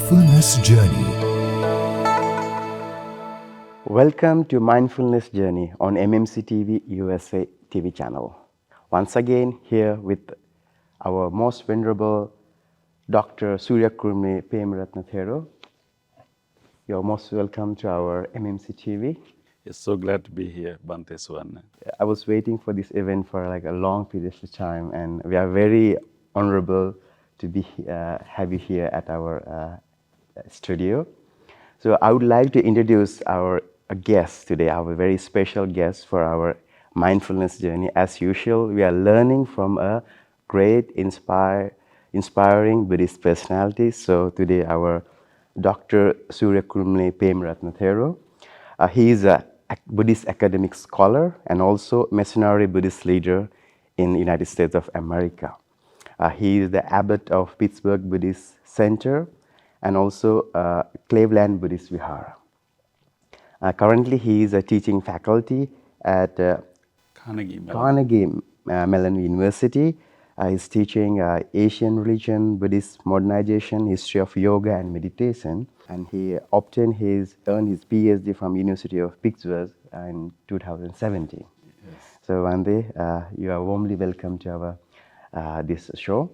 Mindfulness Journey. Welcome to Mindfulness Journey on MMC TV USA TV channel. Once again, here with our most venerable Dr. Surakkulame Pemarathana Thero. You're most welcome to our MMC TV. Yes, so glad to be here, Bante Suvarna. I was waiting for this event for like a long period of time, and we are very honorable to be have you here at our studio. So I would like to introduce our guest today, our very special guest for our mindfulness journey. As usual, we are learning from a great, inspiring Buddhist personality. So today, our Dr. Surakkulame Pemarathana Thero. He is a Buddhist academic scholar and also missionary Buddhist leader in the United States of America. He is the abbot of Pittsburgh Buddhist Center and also Cleveland Buddhist Vihara. Currently, he is a teaching faculty at Carnegie Mellon University. He's teaching Asian religion, Buddhist modernization, history of yoga and meditation. And he earned his PhD from University of Pittsburgh in 2017. Yes. So Vande, you are warmly welcome to our this show.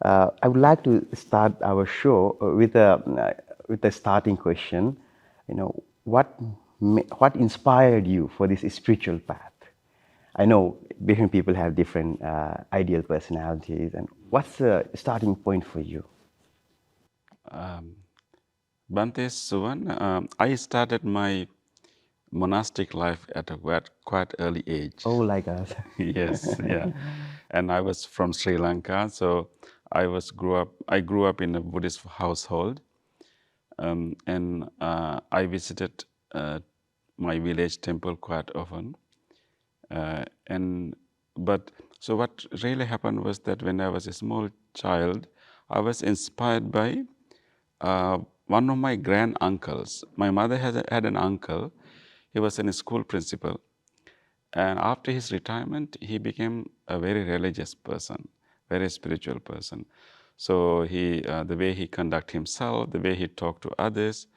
I would like to start our show with a starting question. You know, what inspired you for this spiritual path? I know different people have different ideal personalities, and what's the starting point for you? Bante Suvarna, I started my monastic life at a quite early age. Oh, like us. Yes, yeah. And I was from Sri Lanka, so I grew up in a Buddhist household, and I visited my village temple quite often. So what really happened was that when I was a small child, I was inspired by one of my grand uncles. My mother had an uncle. He was a school principal, and after his retirement, he became a very religious person, very spiritual person. So the way he conducted himself, the way he talked to others,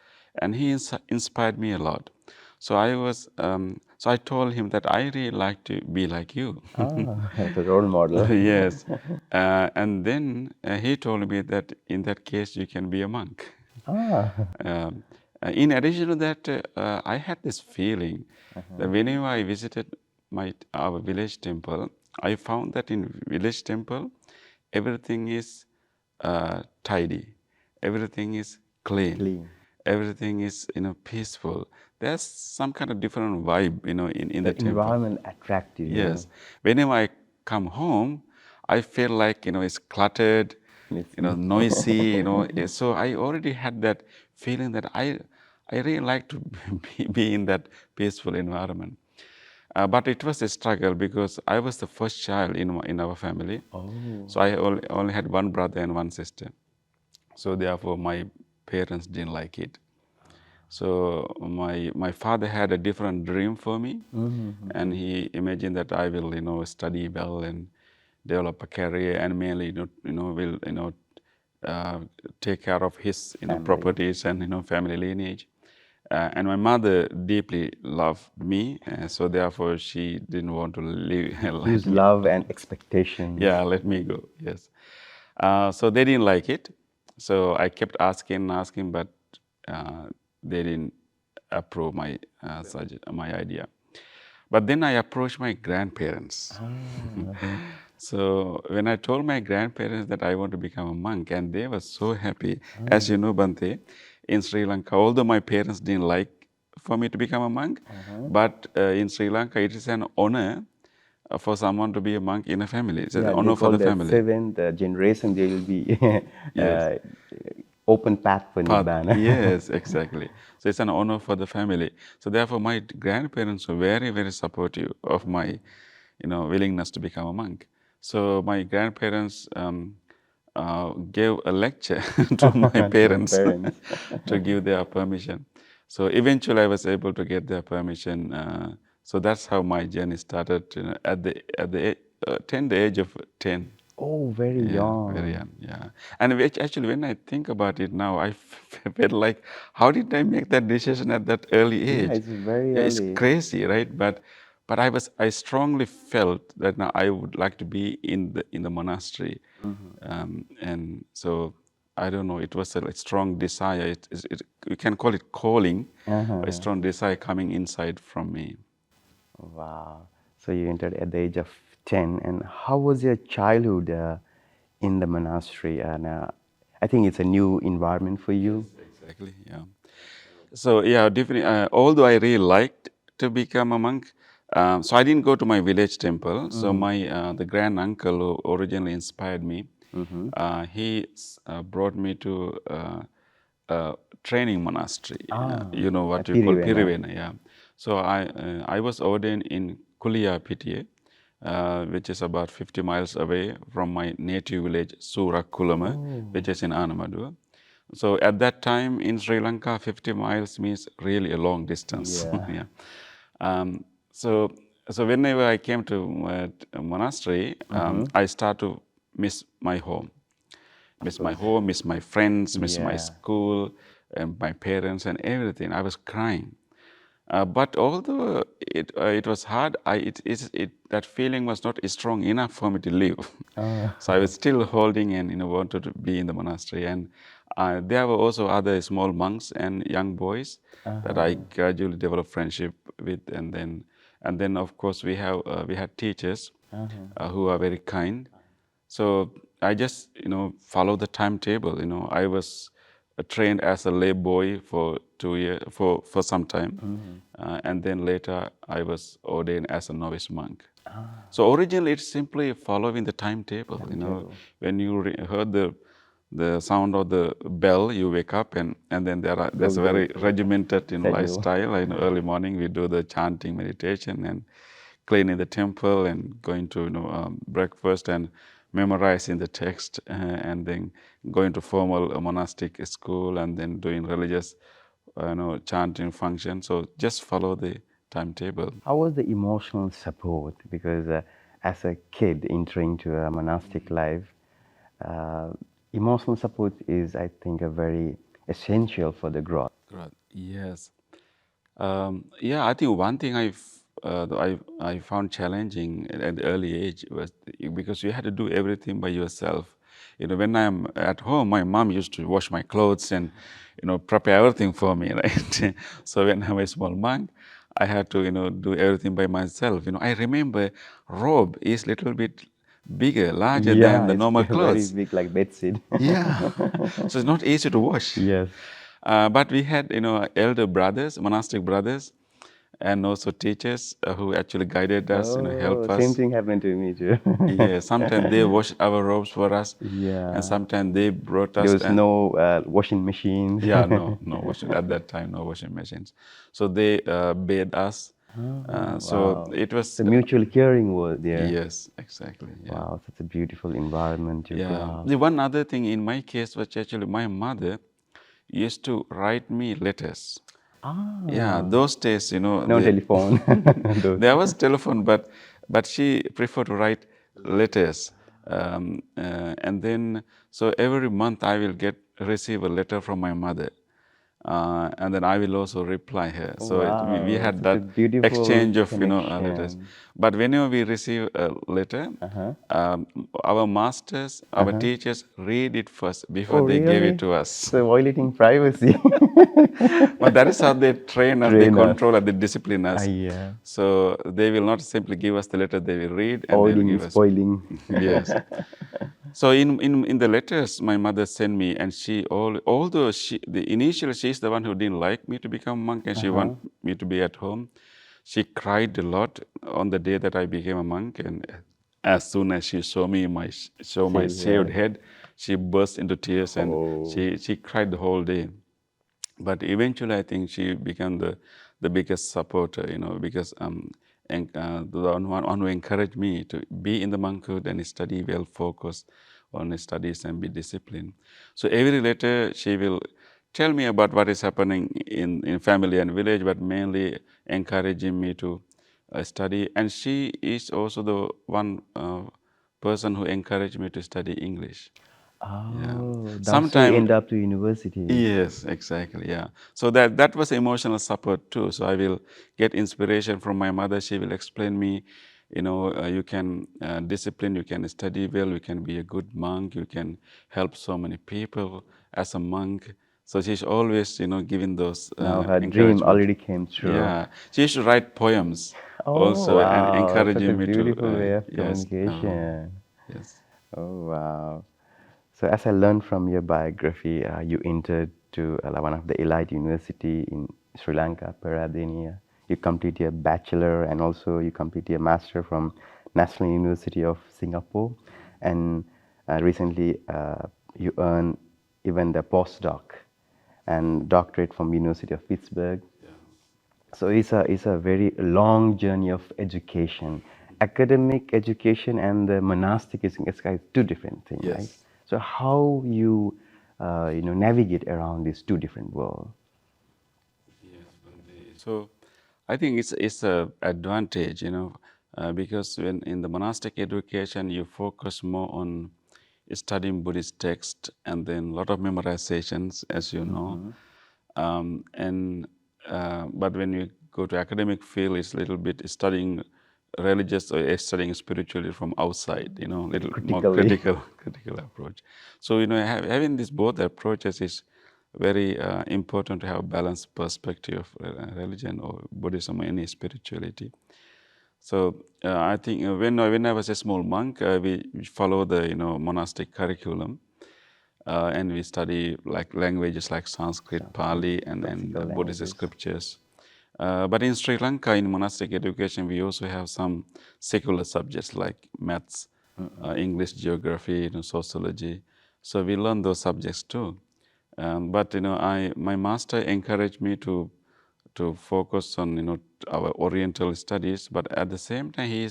and he inspired me a lot. So I told him that I really like to be like you. That's a role model. Yes, and then he told me that in that case you can be a monk. In addition to that, I had this feeling that whenever I visited our village temple, I found that in village temple, everything is tidy, everything is clean. Everything is peaceful. There's some kind of different vibe in the temple. Environment attractive. Yes. Whenever I come home, I feel like it's cluttered, noisy. So I already had that feeling that I really like to be in that peaceful environment. But it was a struggle because I was the first child in our family. Oh. So I only had one brother and one sister. So therefore, my parents didn't like it. So my father had a different dream for me, and he imagined that I will study well and develop a career, and mainly will take care of his properties and family lineage. And my mother deeply loved me, so therefore she didn't want to leave. Use love and expectations. Yeah, let me go. Yes. So they didn't like it. So I kept asking, but they didn't approve my idea. But then I approached my grandparents. So when I told my grandparents that I want to become a monk, and they were so happy. As you know, Bante, in Sri Lanka, although my parents didn't like for me to become a monk, but in Sri Lanka, it is an honor for someone to be a monk in a family. It's an honor for the family. Seventh generation, they will be open path for Nibbana. Yes, exactly. So it's an honor for the family. So therefore, my grandparents were very, very supportive of my, willingness to become a monk. So my grandparents gave a lecture to my parents to give their permission. So eventually, I was able to get their permission. So that's how my journey started at the age of 10. Oh, very Yeah, very young. young. Yeah, and actually, when I think about it now, I feel like, how did I make that decision at that early Yeah, age? it's very Yeah, it's early. crazy, right? But I strongly felt that now I would like to be in the monastery, and so I don't know. It was a like, strong desire. We can call it calling, a Uh-huh. strong desire coming inside from me. Wow. So you entered at the age of 10. And how was your childhood in the monastery? And I think it's a new environment for you. Exactly. Yeah. So yeah, definitely. Although I really liked to become a monk, so I didn't go to my village temple. So my the grand uncle who originally inspired me, Mm-hmm. brought me to training monastery. Ah, You know what at you call Pirivena. Pirivena. Yeah. So I was ordained in Kulia PTA, which is about 50 miles away from my native village Surakkulame, Oh, which is in Anamadua. So at that time in Sri Lanka, 50 miles means really a long distance. yeah. Yeah. Um, so, so whenever I came to monastery, Mm-hmm. I start to miss my home, miss my friends, miss my Yeah. school, and my parents and everything. I was crying. But although it was hard, that feeling was not strong enough for me to leave. Oh, So I was still holding and wanted to be in the monastery. And there were also other small monks and young boys that I uh-huh. gradually developed friendship with. And then of course we had teachers Uh-huh. who are very kind. So I just follow the timetable. I was trained as a lay boy for 2 years for some time, Mm-hmm. and then later I was ordained as a novice monk. Ah, So originally it's simply following the timetable. timetable. When you heard the sound of the bell, you wake up, and then Go, there's a go, very go. regimented Schedule. lifestyle. Early morning we do the chanting meditation and cleaning the temple and going to breakfast and memorizing the text, and then going to formal monastic school and then doing religious chanting function. So just follow the timetable. How was the emotional support? Because as a kid entering to a monastic life, uh, emotional support is, I think, a very essential for the growth. Right. Yes. Yeah, I think one thing I found challenging at the early age was because you had to do everything by yourself. When I'm at home, my mom used to wash my clothes and prepare everything for me, right? So when I'm a small monk, I had to do everything by myself. I remember robe is little bit bigger, larger Yeah, than the it's normal very clothes. big, like bedsheet. Yeah, so it's not easy to wash. Yes. But we had, elder brothers, monastic brothers, and also teachers who actually guided us, Oh, help same us. thing happened to me too. Yeah, sometimes they washed our robes for us, and Yeah. sometimes they brought There us. was no washing machines. Yeah, no washing at that time, no washing machines. So they bathed us. Oh, So wow. it was, The mutual caring was there. yes, exactly, yeah. Wow, such a beautiful environment to grow Yeah. up. The one other thing in my case was actually my mother used to write me letters. Yeah, Ah, those days, no telephone. Those. there was telephone, but she preferred to write letters, and then so every month I will receive a letter from my mother, and then I will also reply her. So we Wow, had such a that beautiful exchange of letters. connection. But whenever we receive a letter, Uh-huh. our masters, our Uh-huh. teachers read it first before Oh, they gave it really? to us. So violating privacy. But that is how they train us, they Train us. control us, they discipline us. Yeah. So they will not simply give us the letter, they will read and they will Avoiding give us. spoiling. Yes. So in the letters my mother sent me, and although initially she's the one who didn't like me to become monk and she Uh-huh. want me to be at home, she cried a lot on the day that I became a monk, and as soon as she saw my Shaved shaved head. head, she burst into tears and Oh. she cried the whole day. But eventually I think she became the biggest supporter, because and the one who encouraged me to be in the monkhood and study well, focus on his studies and be disciplined. So every letter she will tell me about what is happening in family and village, but mainly encouraging me to study. And she is also the one person who encouraged me to study English. Yeah. Oh, that's so you Sometime, end up to university. yes, exactly. Yeah. So that was emotional support too. So I will get inspiration from my mother. She will explain me, you can discipline, you can study well, you can be a good monk, you can help so many people as a monk. So she's always, giving those Now her dream encouragement. already came true. Yeah. She used to write poems Oh, also and wow. Such a encouraging me to, beautiful way of yes, communication. yes, Oh, wow. So, as I learned from your biography, you entered to one of the elite university in Sri Lanka, Pemarathana. You completed your bachelor and also you completed your master from National University of Singapore. And recently, you earned even the postdoc and doctorate from University of Pittsburgh. So it's a very long journey of education. Academic education and the monastic is it's kind of two different things, right? yes. So how you navigate around these two different worlds? Yes, so I think it's a advantage, because when in the monastic education you focus more on studying Buddhist text and then a lot of memorizations, as you know, and but when you go to academic field, it's a little bit studying religious or studying spiritually from outside, Very little more critically. critical critical approach. So having these both approaches is very important to have a balanced perspective of religion or Buddhism or any spirituality. So I think when I was a small monk, we follow the monastic curriculum, and we study like languages like Sanskrit, Sanskrit, Pali, and classical Buddhist languages. scriptures. But in Sri Lanka, in monastic education, we also have some secular subjects like maths, English, geography, sociology. So we learn those subjects too. But my master encouraged me to focus on our Oriental studies. But at the same time,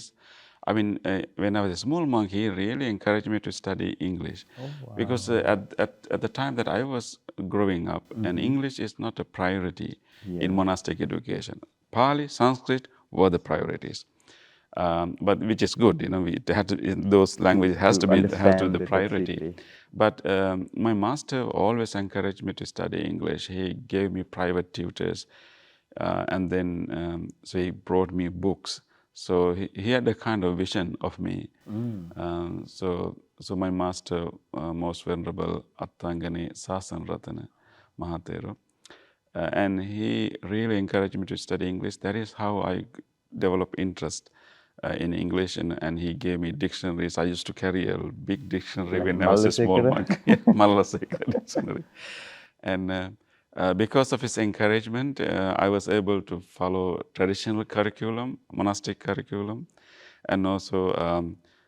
when I was a small monk, he really encouraged me to study English, Oh because wow. at the time that I was growing up, and English is not a priority in Yeah. monastic education. Pali, Sanskrit were the priorities, but which is good. Those languages To has to be understand the the priority. complexity. But my master always encouraged me to study English. He gave me private tutors, and then so he brought me books. So he had a kind of vision of me. So my master, most venerable Attangani Sasan Ratana Mahatero, and he really encouraged me to study English. That is how I developed interest in English, and he gave me dictionaries. I used to carry a big dictionary Like when I was a small Malasekara. monk, yeah, Malasekara dictionary. And because of his encouragement, I was able to follow traditional curriculum, monastic curriculum, and also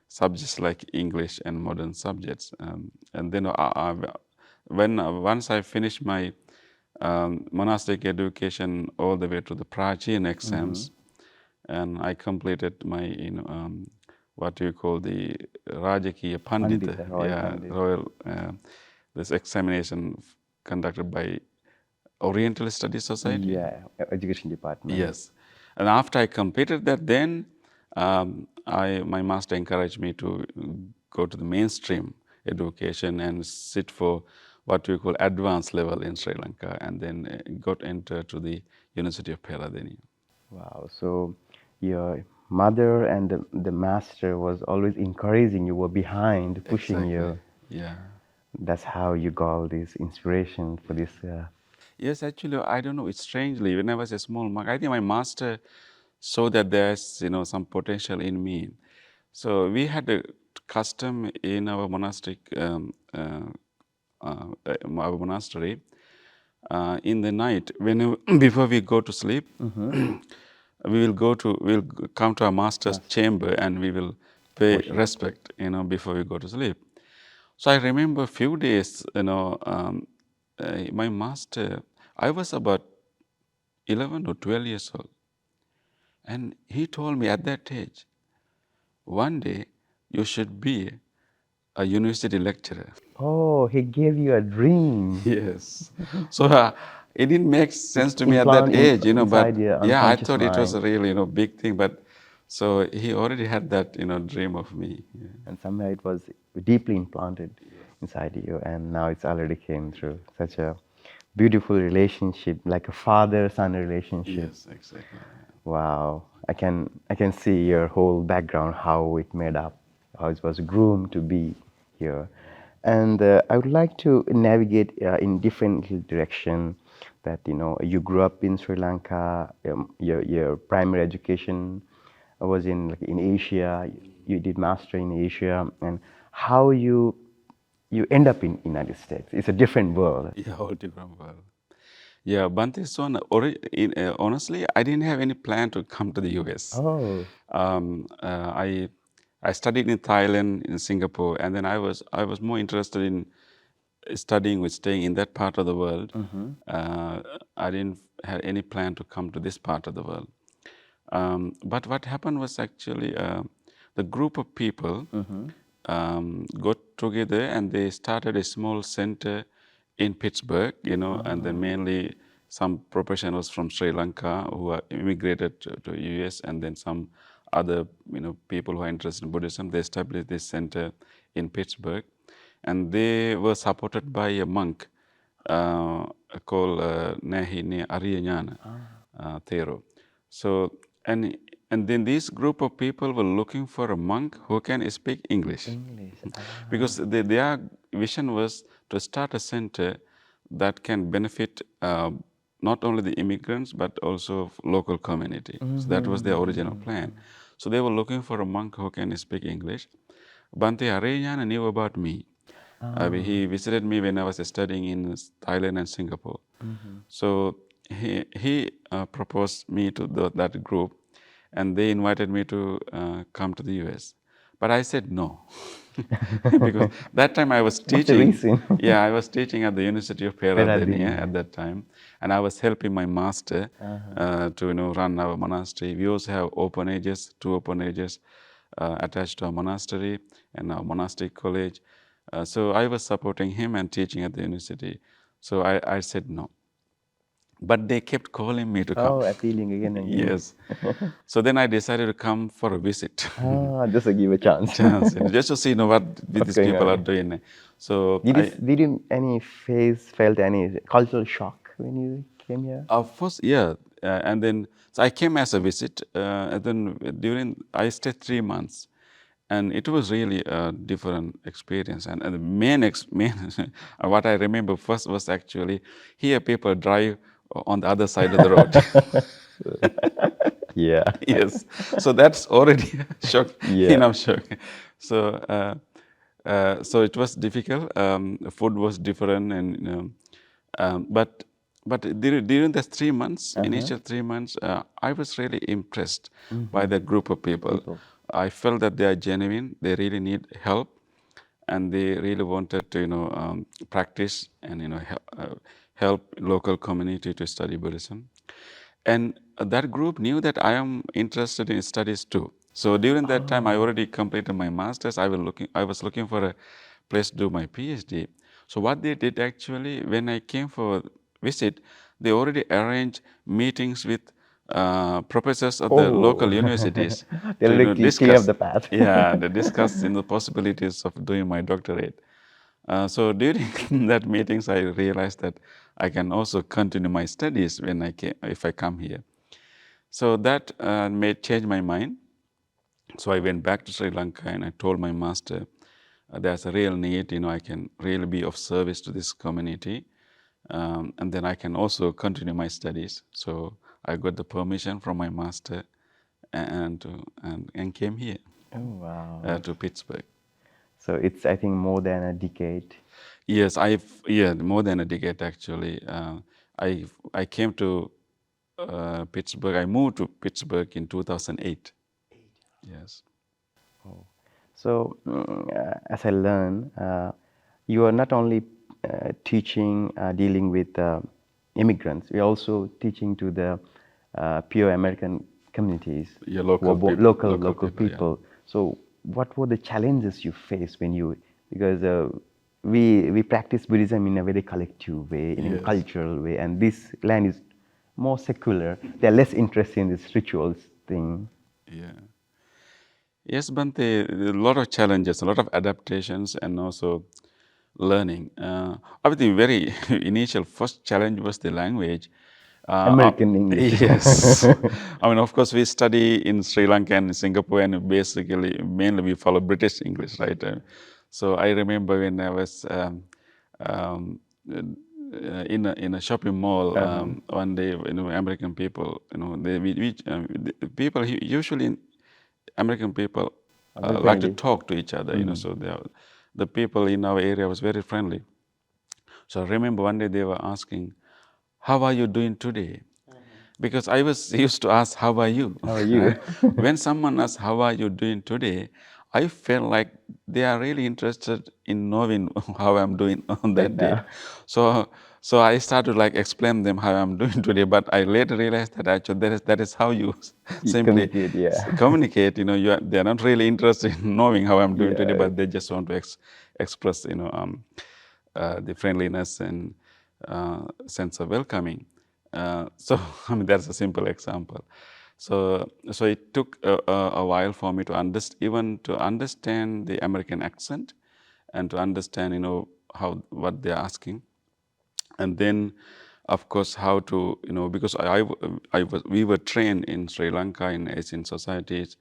subjects like English and modern subjects. And then once I finished my monastic education all the way to the Prajin exams, and I completed my, what do you call the Rajakiya Pandita, Pandita, Royal yeah, Pandit. royal, this examination conducted by Oriental Studies Society. Yeah, education department. Yes. And after I completed that, then my master encouraged me to go to the mainstream education and sit for what we call advanced level in Sri Lanka, and then got entered to the University of Peradeniya. Wow. So your mother and the master was always encouraging you, were behind, pushing Exactly. you. Yeah. That's how you got all this inspiration for this. Yes, actually, I don't know. It's strangely, when I was a small monk, I think my master saw that there's, some potential in me. So we had a custom in our monastic, our monastery. In the night, when before we go to sleep, we'll come to our master's Master, chamber and we will pay worship. respect, before we go to sleep. So I remember a few days, my master, I was about 11 or 12 years old. And he told me at that age, one day you should be a university lecturer. Oh, he gave you a dream. Yes. So it didn't make It's sense to me at that implanted age, inside but your yeah, I unconscious thought it was mind. a really, big thing. But So he already had that, dream of me. Yeah. And somehow it was deeply implanted inside you, and now it's already came through such a beautiful relationship, like a father-son relationship. Yes, exactly. Yeah. Wow, I can see your whole background, how it made up, how it was groomed to be here, and I would like to navigate in different direction. That you grew up in Sri Lanka, your primary education was in like in Asia. You did master in Asia, and how you end up in United States. It's a different world. Yeah, whole different world. Yeah, Bante Son, honestly, I didn't have any plan to come to the US. Oh. Um, uh, I I studied in Thailand, in Singapore, and then I was more interested in studying with staying in that part of the world. Uh, I didn't have any plan to come to this part of the world. But what happened was actually the group of people got together and they started a small center in Pittsburgh, and then mainly some professionals from Sri Lanka who are immigrated to US, and then some other, people who are interested in Buddhism. They established this center in Pittsburgh, and they were supported by a monk uh, called Nahini Ariyanyana Thero. So, and and then this group of people were looking for a monk who can speak English, English. because their vision was to start a center that can benefit not only the immigrants but also local community. So that was their original plan. So they were looking for a monk who can speak English. Bante Areyana knew about me. He visited me when I was studying in Thailand and Singapore. So he proposed me to that group, and they invited me to come to the US. But I said no, because that time I was What's the teaching. reason? Yeah, I was teaching at the University of Pemarathana at that time, and I was helping my master to run our monastery. We also have orphanages, 2 orphanages attached to our monastery and our monastic college. So I was supporting him and teaching at the university. So I said no. But they kept calling me to come. Oh, appealing again and again. Yes. So then I decided to come for a visit. Just to give a chance. Chance, just to see what What's these going people are on? doing. So Did you felt any cultural shock when you came here? of course, yeah. And then so I came as a visit, and then I stayed 3 months, and it was really a different experience. And the main what I remember first was actually here people drive on the other side of the road. Yeah. Yes, so that's already shock, Yeah. enough shock. So so it was difficult. Food was different, and but during the 3 months, initial 3 months, I was really impressed by that group of people. People. I felt that they are genuine. They really need help, and they really wanted to practice and help local community to study Buddhism. And that group knew that I am interested in studies too. So during that time, I already completed my master's. I was looking for a place to do my PhD. So what they did actually, when I came for visit, they already arranged meetings with professors of the local universities They to already clear up discuss. the path. Yeah, they discussed the possibilities of doing my doctorate. So during that meetings, I realized that I can also continue my studies if I come here. So that made change my mind. So I went back to Sri Lanka and I told my master, there's a real need. I can really be of service to this community, and then I can also continue my studies. So I got the permission from my master and came here Oh, wow. to Pittsburgh. So it's, I think, more than a decade. Yes, more than a decade actually. I came to Pittsburgh. I moved to Pittsburgh in 2008. Yes. So, as I learn, you are not only teaching, dealing with immigrants, you're also teaching to the pure American communities, Yeah, who are local people. local Yeah. people. So, what were the challenges you faced when you, because we practice Buddhism in a very collective way, in a Yes. cultural way, and this land is more secular. They're less interested in this rituals thing. Yeah. Yes, Bante, a lot of challenges, a lot of adaptations, and also learning. I think very initial first challenge was the language. American English. Yes, I mean, of course, we study in Sri Lanka and Singapore, and basically, mainly we follow British English, right? So I remember when I was um, in a shopping mall Uh-huh. one day, American people, the people usually American people Very like to friendly. talk to each other, Mm. so the people in our area was very friendly. So I remember one day they were asking, "How are you doing today?" Because I was used to ask, "How are you?" How are you? When someone asks, "How are you doing today?" I felt like they are really interested in knowing how I'm doing on Right that day. now. So, so I started to like explain them how I'm doing today. But I later realized that actually that is how you You simply communicate, yeah. communicate. They're not really interested in knowing how I'm doing today, Yeah. but they just want to express, the friendliness and sense of welcoming. So I mean that's a simple example. So it took a while for me to even to understand the American accent and to understand how what they're asking, and then of course how to because we were trained in Sri Lanka in Asian societies,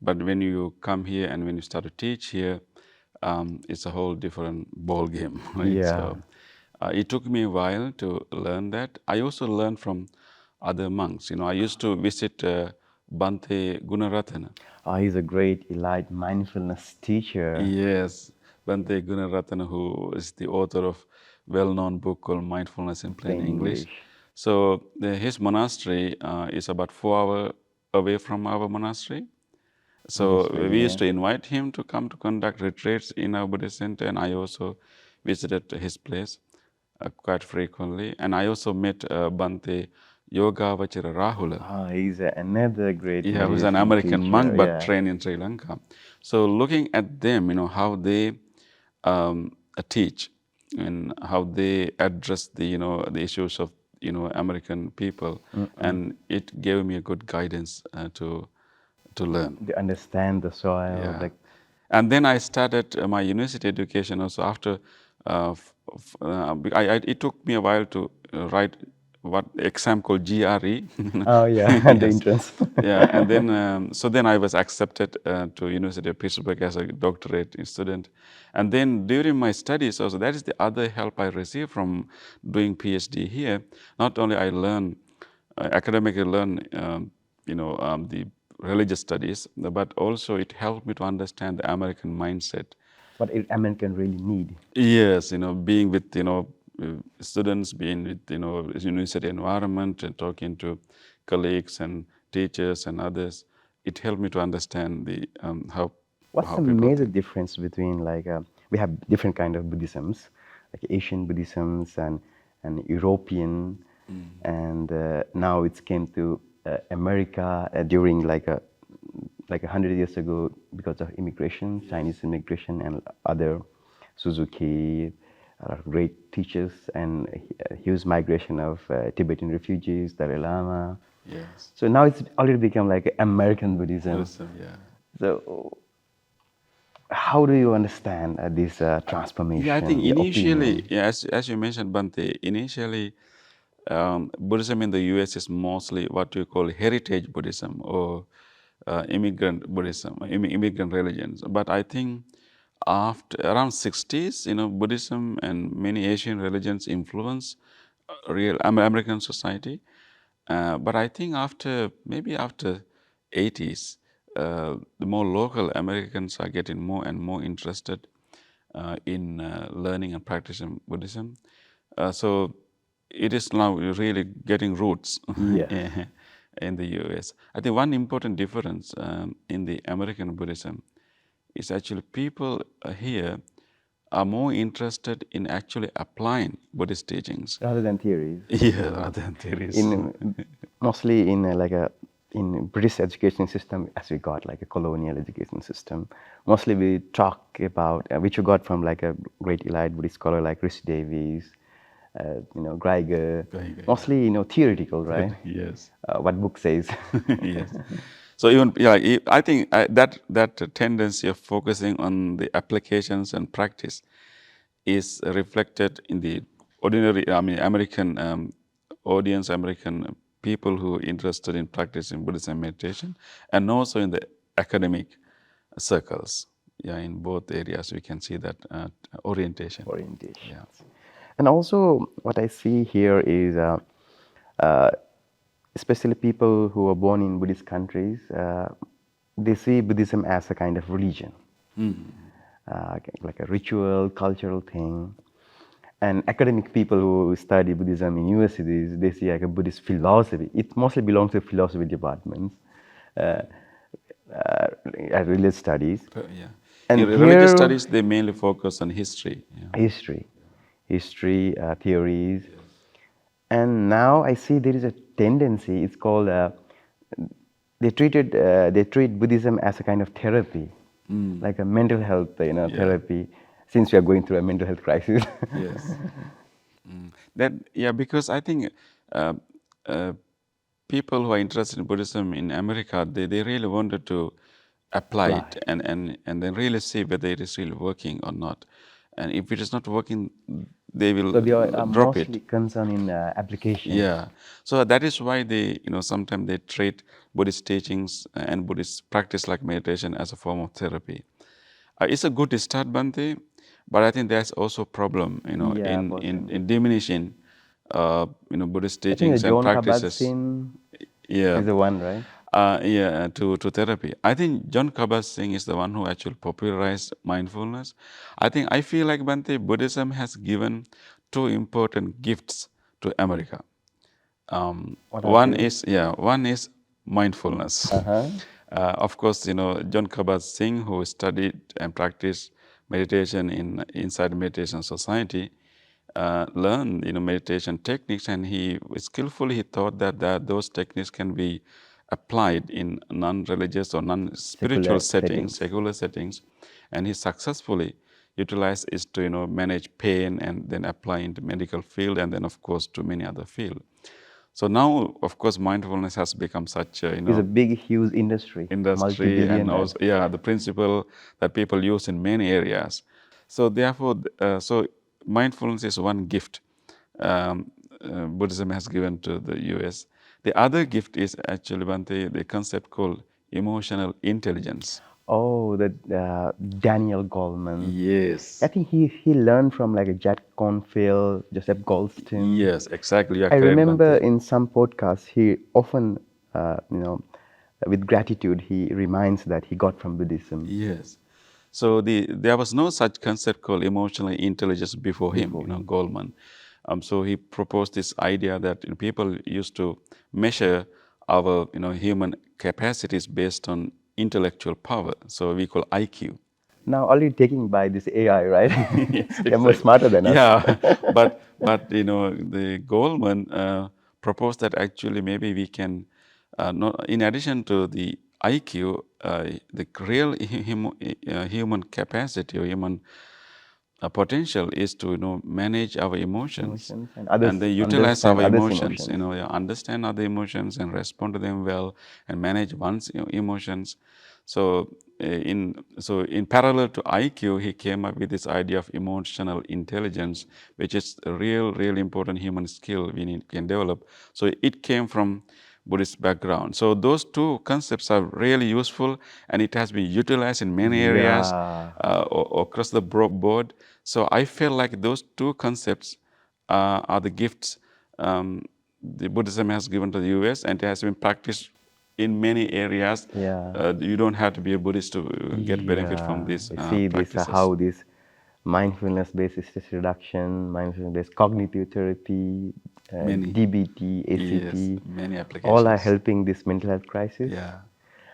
but when you come here and when you start to teach here, it's a whole different ball game, right? Yeah. So it took me a while to learn that. I also learned from other monks. I used to visit Bante Gunaratana. He's a great elite mindfulness teacher. Yes, Bante Gunaratana, who is the author of well-known book called Mindfulness in Plain Plain English. English. So his monastery is about 4 hours away from our monastery. So Understood, we used yeah. to invite him to come to conduct retreats in our Buddhist center, and I also visited his place quite frequently. And I also met Bante Yogavachara Rahula. He's another great Yeah, who's an Buddhism American monk teacher, but yeah. trained in Sri Lanka. So looking at them, how they teach and how they address the issues of American people, and it gave me a good guidance to learn. They understand the soil, Yeah, like, and then I started my university education also after. It took me a while to write what exam called GRE. oh yeah, the Yes, entrance. yeah, and then then I was accepted to University of Pittsburgh as a doctorate student, and then during my studies also that is the other help I received from doing PhD here. Not only I learn academically learn the religious studies, but also it helped me to understand the American mindset. What American really need. Yes, being with students, being with university environment, and talking to colleagues and teachers and others, it helped me to understand the What's how the people major think. difference between like we have different kind of Buddhisms, like Asian Buddhisms and European, and now it's came to America during like 100 years ago because of immigration, Chinese immigration, and other Suzuki, great teachers, and a huge migration of Tibetan refugees, Dalai Lama. Yes, So now it's already become like American Buddhism. Buddhism, yeah. So how do you understand this Yeah, I transformation, think your initially, opinion? yeah, as you mentioned, Bante, initially Buddhism in the US is mostly what you call heritage Buddhism or immigrant Buddhism, immigrant religions. But I think after around 60s, Buddhism and many Asian religions influence real American society. But I think maybe after 80s, the more local Americans are getting more and more interested in learning and practicing Buddhism. So it is now really getting roots Yes. in the US. I think one important difference in the American Buddhism is actually people here are more interested in actually applying Buddhist teachings. Rather than theories. Yeah, rather than theories. In mostly in in British education system, as we got like a colonial education system, mostly we talk about which we got from like a great elite Buddhist scholar like Rishi Davies, Greiger, Going, yeah. mostly theoretical, right? Yes. What book says. Yes. So even yeah, I think that tendency of focusing on the applications and practice is reflected in the ordinary, I mean, American audience, American people who are interested in practicing Buddhism meditation, and also in the academic circles. Yeah, in both areas we can see that orientation. Yeah. Orientations. And also, what I see here is, uh, especially people who are born in Buddhist countries, they see Buddhism as a kind of religion, like a ritual, cultural thing. And academic people who study Buddhism in universities, they see like a Buddhist philosophy. It mostly belongs to philosophy departments, uh, uh, religious studies. Yeah. In And religious here, studies, they mainly focus on history. Yeah. history, history, theories. And now I see there is a tendency, it's called, they treat Buddhism as a kind of therapy, like a mental health, Yeah. therapy, since we are going through a mental health crisis. Yes. That yeah, because I think uh, uh, people who are interested in Buddhism in America, they really wanted to apply Apply. it and then really see whether it is really working or not. And if it is not working, they will So they are drop it. mostly concerned in application. Yeah. So that is why they, sometimes they treat Buddhist teachings and Buddhist practice like meditation as a form of therapy. It's a good start, Bante, but I think there's also a problem, Yeah, in possibly. diminishing, Buddhist I think the teachings and John practices. Kabat-Zinn Yeah. is the one, right? Yeah, to therapy. I think John Kabat-Zinn is the one who actually popularized mindfulness. I feel like, Bante, Buddhism has given two important gifts to America. What are One two? is one is mindfulness. Uh-huh. Of course, John Kabat-Zinn, who studied and practiced meditation in inside Meditation Society, learned meditation techniques, and he skillfully he thought that those techniques can be applied in non-religious or non-spiritual Secular settings, settings. secular settings, and he successfully utilized it to manage pain and then apply into medical field and then of course to many other field. So now, of course, mindfulness has become such a It's a big, huge industry, industry, and multi-billionaire. also yeah, the principle that people use in many areas. So therefore, so mindfulness is one gift Buddhism has given to the US. The other gift is actually the concept called emotional intelligence. Oh, that Daniel Goleman. I Yes. think he learned from like a Jack Cornfield, Joseph Goldstein. Yes, exactly. You are I correct, remember Bante. in some podcasts he often, with gratitude, he reminds that he got from Buddhism Yes. So there was no such concept called emotional intelligence before him, before him. Goldman. So he proposed this idea that people used to measure our human capacities based on intellectual power. So we call IQ. Now already taking by this AI, right? Yes, They're more exactly. smarter than us. Yeah, but the Goldman proposed that actually maybe we can, not, in addition to the IQ, the real human capacity or human potential is to manage our emotions Emotions and and others they utilize understand our others' emotions, emotions. yeah, understand other emotions and respond to them well and manage one's emotions. So in parallel to IQ, he came up with this idea of emotional intelligence, which is a real important human skill can develop. So it came from Buddhist background. So those two concepts are really useful, and it has been utilized in many areas Yeah. across the board. So I feel like those two concepts are the gifts the Buddhism has given to the US, and it has been practiced in many areas. Yeah. You don't have to be a Buddhist to get benefit from Yeah. these I see this practices. how this mindfulness-based stress reduction, mindfulness-based cognitive therapy, Many, DBT, yes, ACT, many all are applications. helping this mental health crisis. Yeah.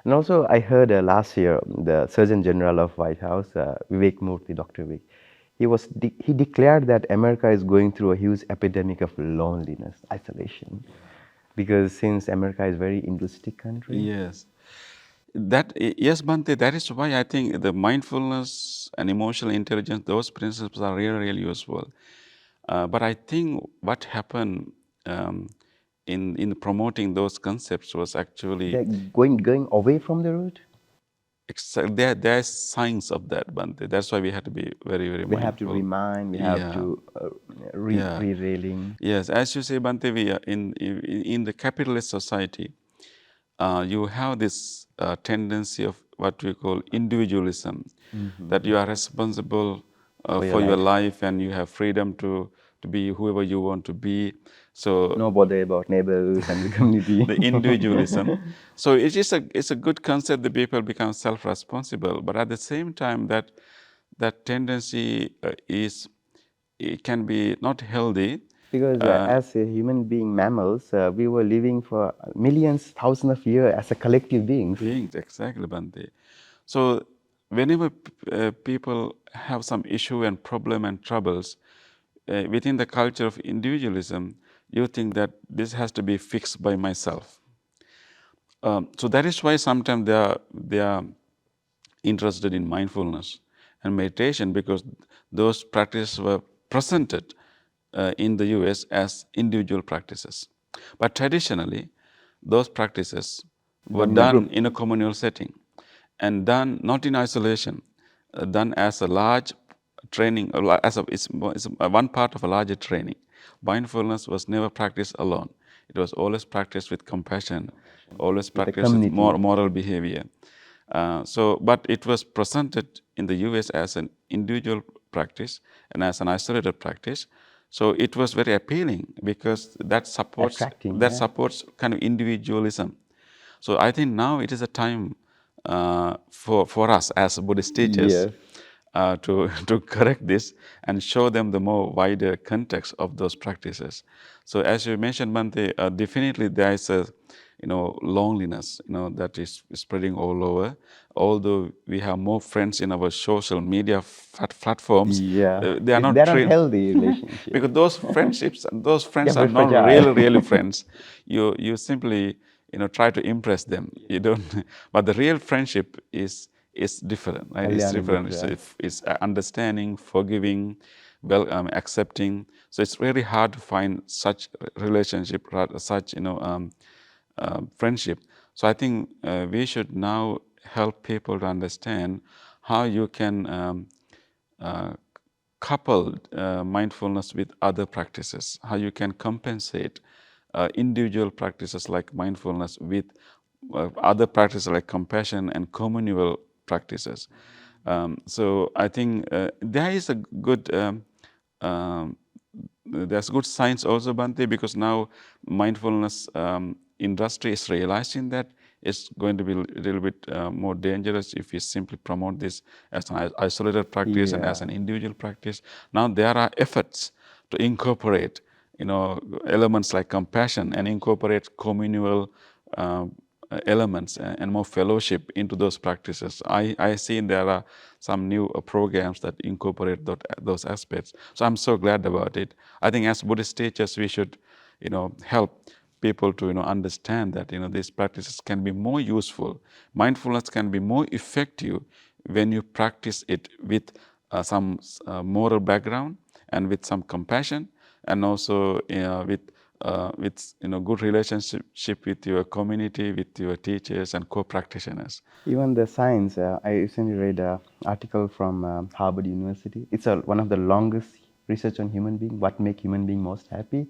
And also, I heard last year the Surgeon General of White House, Vivek Murthy, Dr. Vivek, he declared that America is going through a huge epidemic of loneliness, isolation, because since America is a very individualistic country. Yes. Yes, Bante, that is why I think the mindfulness and emotional intelligence, those principles are really useful. But I think what happened um, in promoting those concepts was actually They're going away from the root. there's signs of that, Bante. That's why we have to be very, very We have to mindful. remind, we have Yeah, to yeah. re-railing. Yes, as you say, Bante, we are in the capitalist society, you have this tendency of what we call individualism, that you are responsible For your for your life. life and you have freedom to be whoever you want to be. So No bother about neighbors and the community. the individualism. So it's a good concept that people become self-responsible, but at the same time that tendency is it can be not healthy. Because as a human being mammals, we were living for millions, thousands of years as a collective beings. Beings, exactly, Bante. So whenever people have some issue and problem and troubles within the culture of individualism, you think that this has to be fixed by myself. So that is why sometimes they are interested in mindfulness and meditation, because those practices were presented in the US as individual practices. But traditionally, those practices were Done in a done group. in a communal setting and done not in isolation, done as a large training, it's one part of a larger training. Mindfulness was never practiced alone. It was always practiced with compassion, always With a practiced with community. moral behavior. But it was presented in the US as an individual practice and as an isolated practice. So it was very appealing because Attracting, that yeah. supports kind of individualism. So I think now it is a time for us as Buddhist teachers Yes. to correct this and show them the more wider context of those practices. So as you mentioned, Bante, definitely there is a loneliness that is spreading all over. Although we have more friends in our social media platforms, Yeah. they are not They're not trained healthy relationship. because those They're friends are very not fragile. really friends. You simply try to impress them. You don't. But the real friendship is different, right? It's Kalyan different. Mitra. It's understanding, forgiving, accepting. So it's really hard to find such relationship, such friendship. So I think we should now help people to understand how you can uh, couple mindfulness with other practices, how you can compensate individual practices like mindfulness with other practices like compassion and communal practices. So I think there is a good um, there's good science also, Bante, because now mindfulness industry is realizing that it's going to be a little bit more dangerous if we simply promote this as an isolated practice and as Yeah. an individual practice. Now there are efforts to incorporate, elements like compassion and incorporate communal elements and more fellowship into those practices. I see there are some new programs that incorporate those aspects. So I'm so glad about it. I think as Buddhist teachers, we should, help people to, understand that, these practices can be more useful. Mindfulness can be more effective when you practice it with some moral background and with some compassion, and also with good relationship with your community, with your teachers and co-practitioners. Even the science, I recently read an article from Harvard University. It's one of the longest research on human being, what make human being most happy.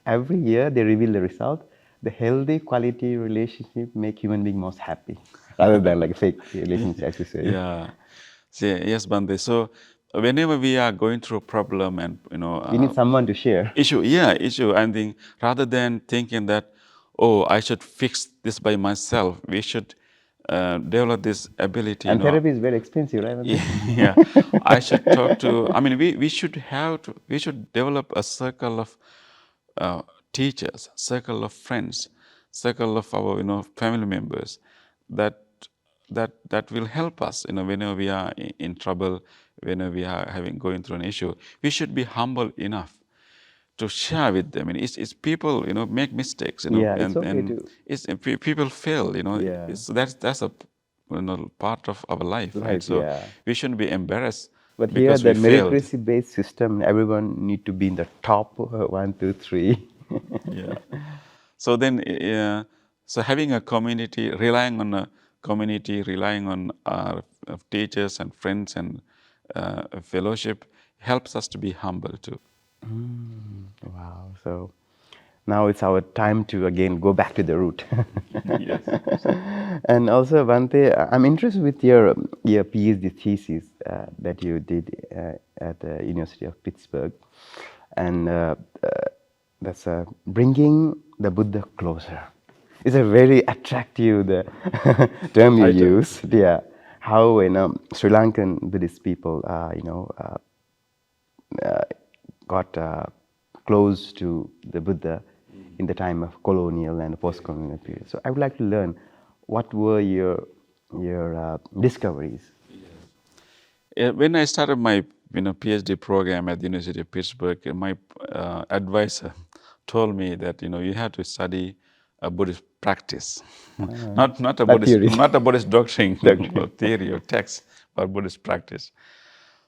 Every year they reveal the result. The healthy quality relationship make human being most happy, rather than like a fake relationship, as you say. Yeah. Yes, Bande. So whenever we are going through a problem and We need someone to share. issue, I think rather than thinking that, oh, I should fix this by myself, we should develop this ability. And therapy is very expensive, right? Yeah, I should talk to. I mean, we should we should develop a circle of uh, teachers, circle of friends, circle of our family members that that will help us. Whenever we are in trouble, whenever we are going through an issue, we should be humble enough to share with them. And it's people make mistakes, Yeah, it's okay and to. people fail. Yeah, That's a part of our life, right? life. So Yeah. we shouldn't be embarrassed But here, because the we failed. meritocracy-based system, everyone need to be in the top one, two, three. Yeah. So then, so having a community, relying on a community, relying on our teachers and friends and fellowship helps us to be humble too. Wow. So now it's our time to again go back to the root. Yes. And also, Bante, I'm interested with your PhD thesis that you did at the University of Pittsburgh, and that's bringing the Buddha closer. It's a very attractive the term you Title. used. Yeah, how Sri Lankan Buddhist people, got close to the Buddha in the time of colonial and post-colonial period. So I would like to learn what were your discoveries. When I started my PhD program at the University of Pittsburgh, my advisor told me that you have to study a Buddhist practice, not a Not theory. Buddhist doctrine or Doctrine. theory or text, but Buddhist practice.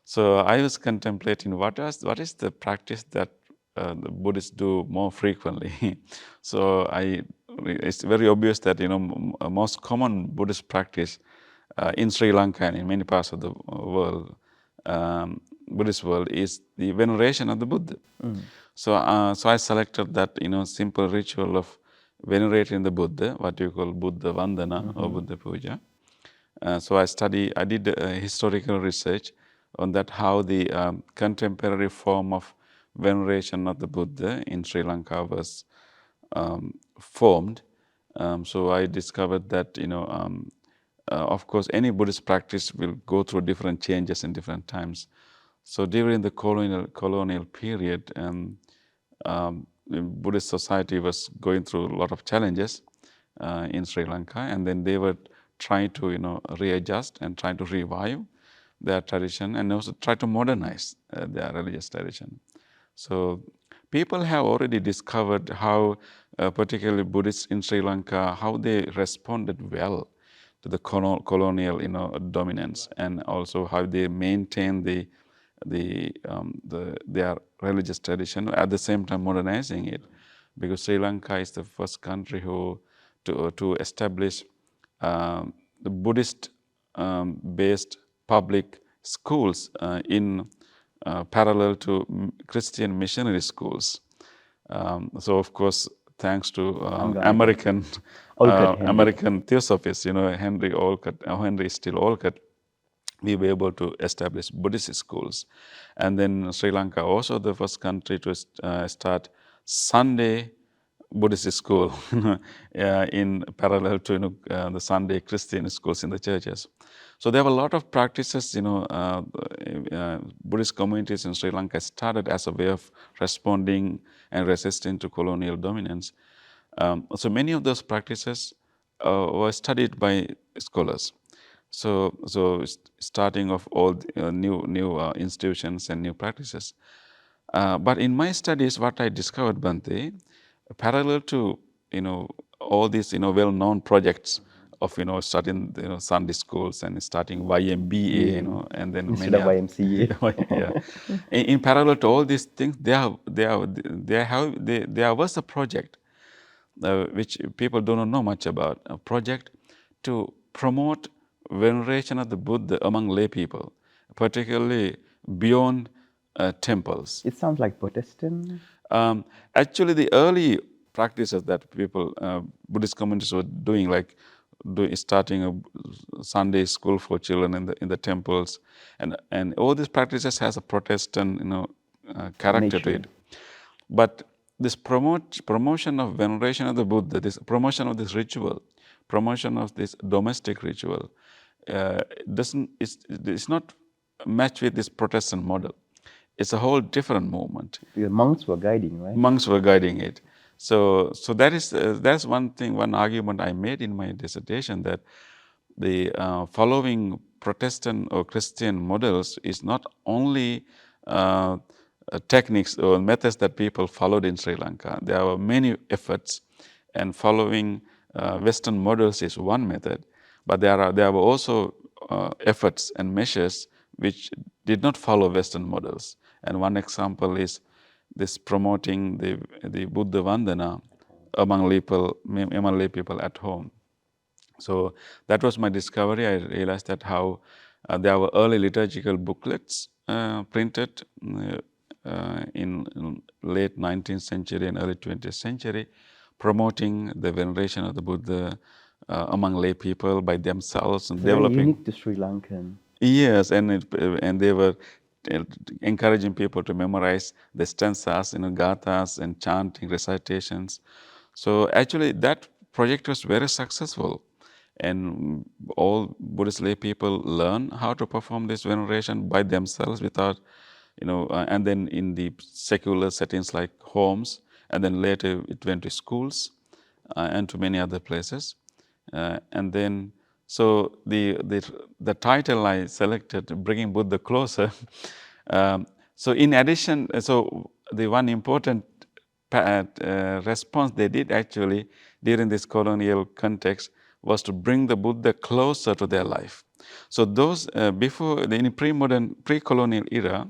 So I was contemplating what is the practice that the Buddhists do more frequently. So it's very obvious that most common Buddhist practice in Sri Lanka and in many parts of the world, Buddhist world, is the veneration of the Buddha. So I selected that simple ritual of venerating the Buddha, what you call Buddha Vandana or Buddha Puja. So I did historical research on that, how the contemporary form of veneration of the Buddha in Sri Lanka was formed. So I discovered that of course any Buddhist practice will go through different changes in different times. So during the colonial period, the Buddhist society was going through a lot of challenges in Sri Lanka, and then they were trying to readjust and trying to revive their tradition and also try to modernize their religious tradition. So people have already discovered how, particularly Buddhists in Sri Lanka, how they responded well to the colonial dominance, and also how they maintain their religious tradition at the same time modernizing it, because Sri Lanka is the first country to establish the Buddhist based public schools in parallel to Christian missionary schools. So of course, thanks to American Olcott Henry. American theosophists, Henry Olcott, Henry Steele Olcott, we were able to establish Buddhist schools. And then Sri Lanka also the first country to start Sunday Buddhist school in parallel to the Sunday Christian schools in the churches. So there were a lot of practices, Buddhist communities in Sri Lanka started as a way of responding and resisting to colonial dominance. So many of those practices were studied by scholars. So starting of all new institutions and new practices. But in my studies, what I discovered, Bante, parallel to all these well-known projects of starting Sunday schools and starting YMBA, and then Instead many of other YMCA. yeah. In parallel to all these things, there was a project which people do not know much about, a project to promote veneration of the Buddha among lay people, particularly beyond temples. It sounds like Protestant. Actually, the early practices that people, Buddhist communities were doing, like starting a Sunday school for children in the temples, and all these practices has a Protestant character to Nature. it. But this promotion of veneration of the Buddha, this promotion of this ritual, promotion of this domestic ritual, it's not matched with this Protestant model. It's a whole different movement. The monks were guiding, right? Monks were guiding it. So that's one thing, one argument I made in my dissertation, that the following Protestant or Christian models is not only techniques or methods that people followed in Sri Lanka. There are many efforts, and following Western models is one method, but there were also efforts and measures which did not follow Western models. And one example is this promoting the Buddha Vandana among lay people at home. So that was my discovery. I realized that how there were early liturgical booklets printed in late 19th century and early 20th century, promoting the veneration of the Buddha among lay people by themselves and It's very developing. unique to Sri Lankan. Yes, and they were uh, encouraging people to memorize the stanzas, gathas and chanting recitations. So actually, that project was very successful, and all Buddhist lay people learn how to perform this veneration by themselves without, and then in the secular settings like homes, and then later it went to schools and to many other places. And then, so the title I selected, Bringing Buddha Closer. So in addition, so the one important response they did actually during this colonial context was to bring the Buddha closer to their life. So those before in pre-modern, pre-colonial era,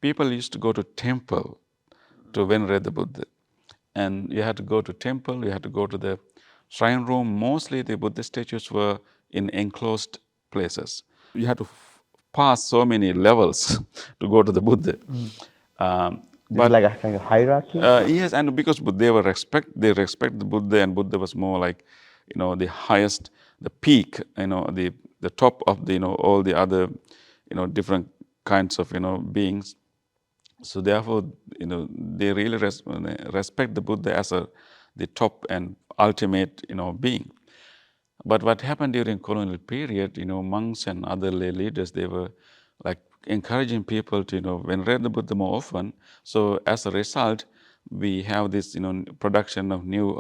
people used to go to temple to venerate the Buddha. And you had to go to temple, you had to go to the shrine room. Mostly the Buddha statues were in enclosed places. You had to pass so many levels to go to the Buddha. There's But like a kind of hierarchy. yes, and because they respect the Buddha, and Buddha was more like, the highest, the peak, the top of the, all the other, different kinds of, beings. So therefore, they really respect the Buddha as the top and ultimate, being. But what happened during colonial period, monks and other lay leaders, they were like encouraging people to, venerate the Buddha more often. So as a result, we have this, production of new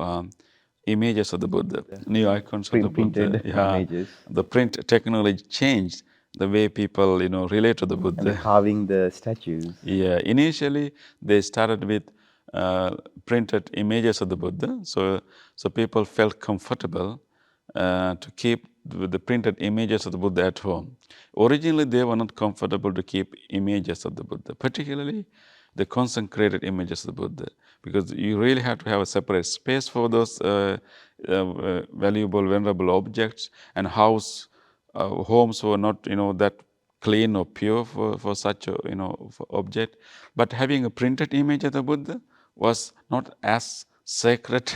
images of the Buddha, new icons of the Buddha. Printed Yeah, images. the print technology changed the way people, relate to the And the Buddha. carving the statues. Yeah, initially they started with printed images of the Buddha, so people felt comfortable to keep the printed images of the Buddha at home. Originally, they were not comfortable to keep images of the Buddha, particularly the consecrated images of the Buddha, because you really have to have a separate space for those valuable, venerable objects, and homes were not, that clean or pure for such a for object. But having a printed image of the Buddha was not as sacred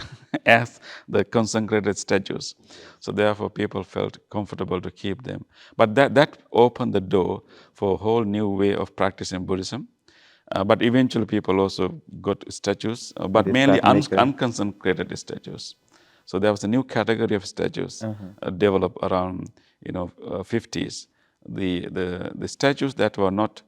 as the consecrated statues. So therefore people felt comfortable to keep them. But that opened the door for a whole new way of practicing Buddhism. But eventually people also got statues, And but they mainly start make a unconsecrated statues. So there was a new category of statues developed around 50s. The statues that were not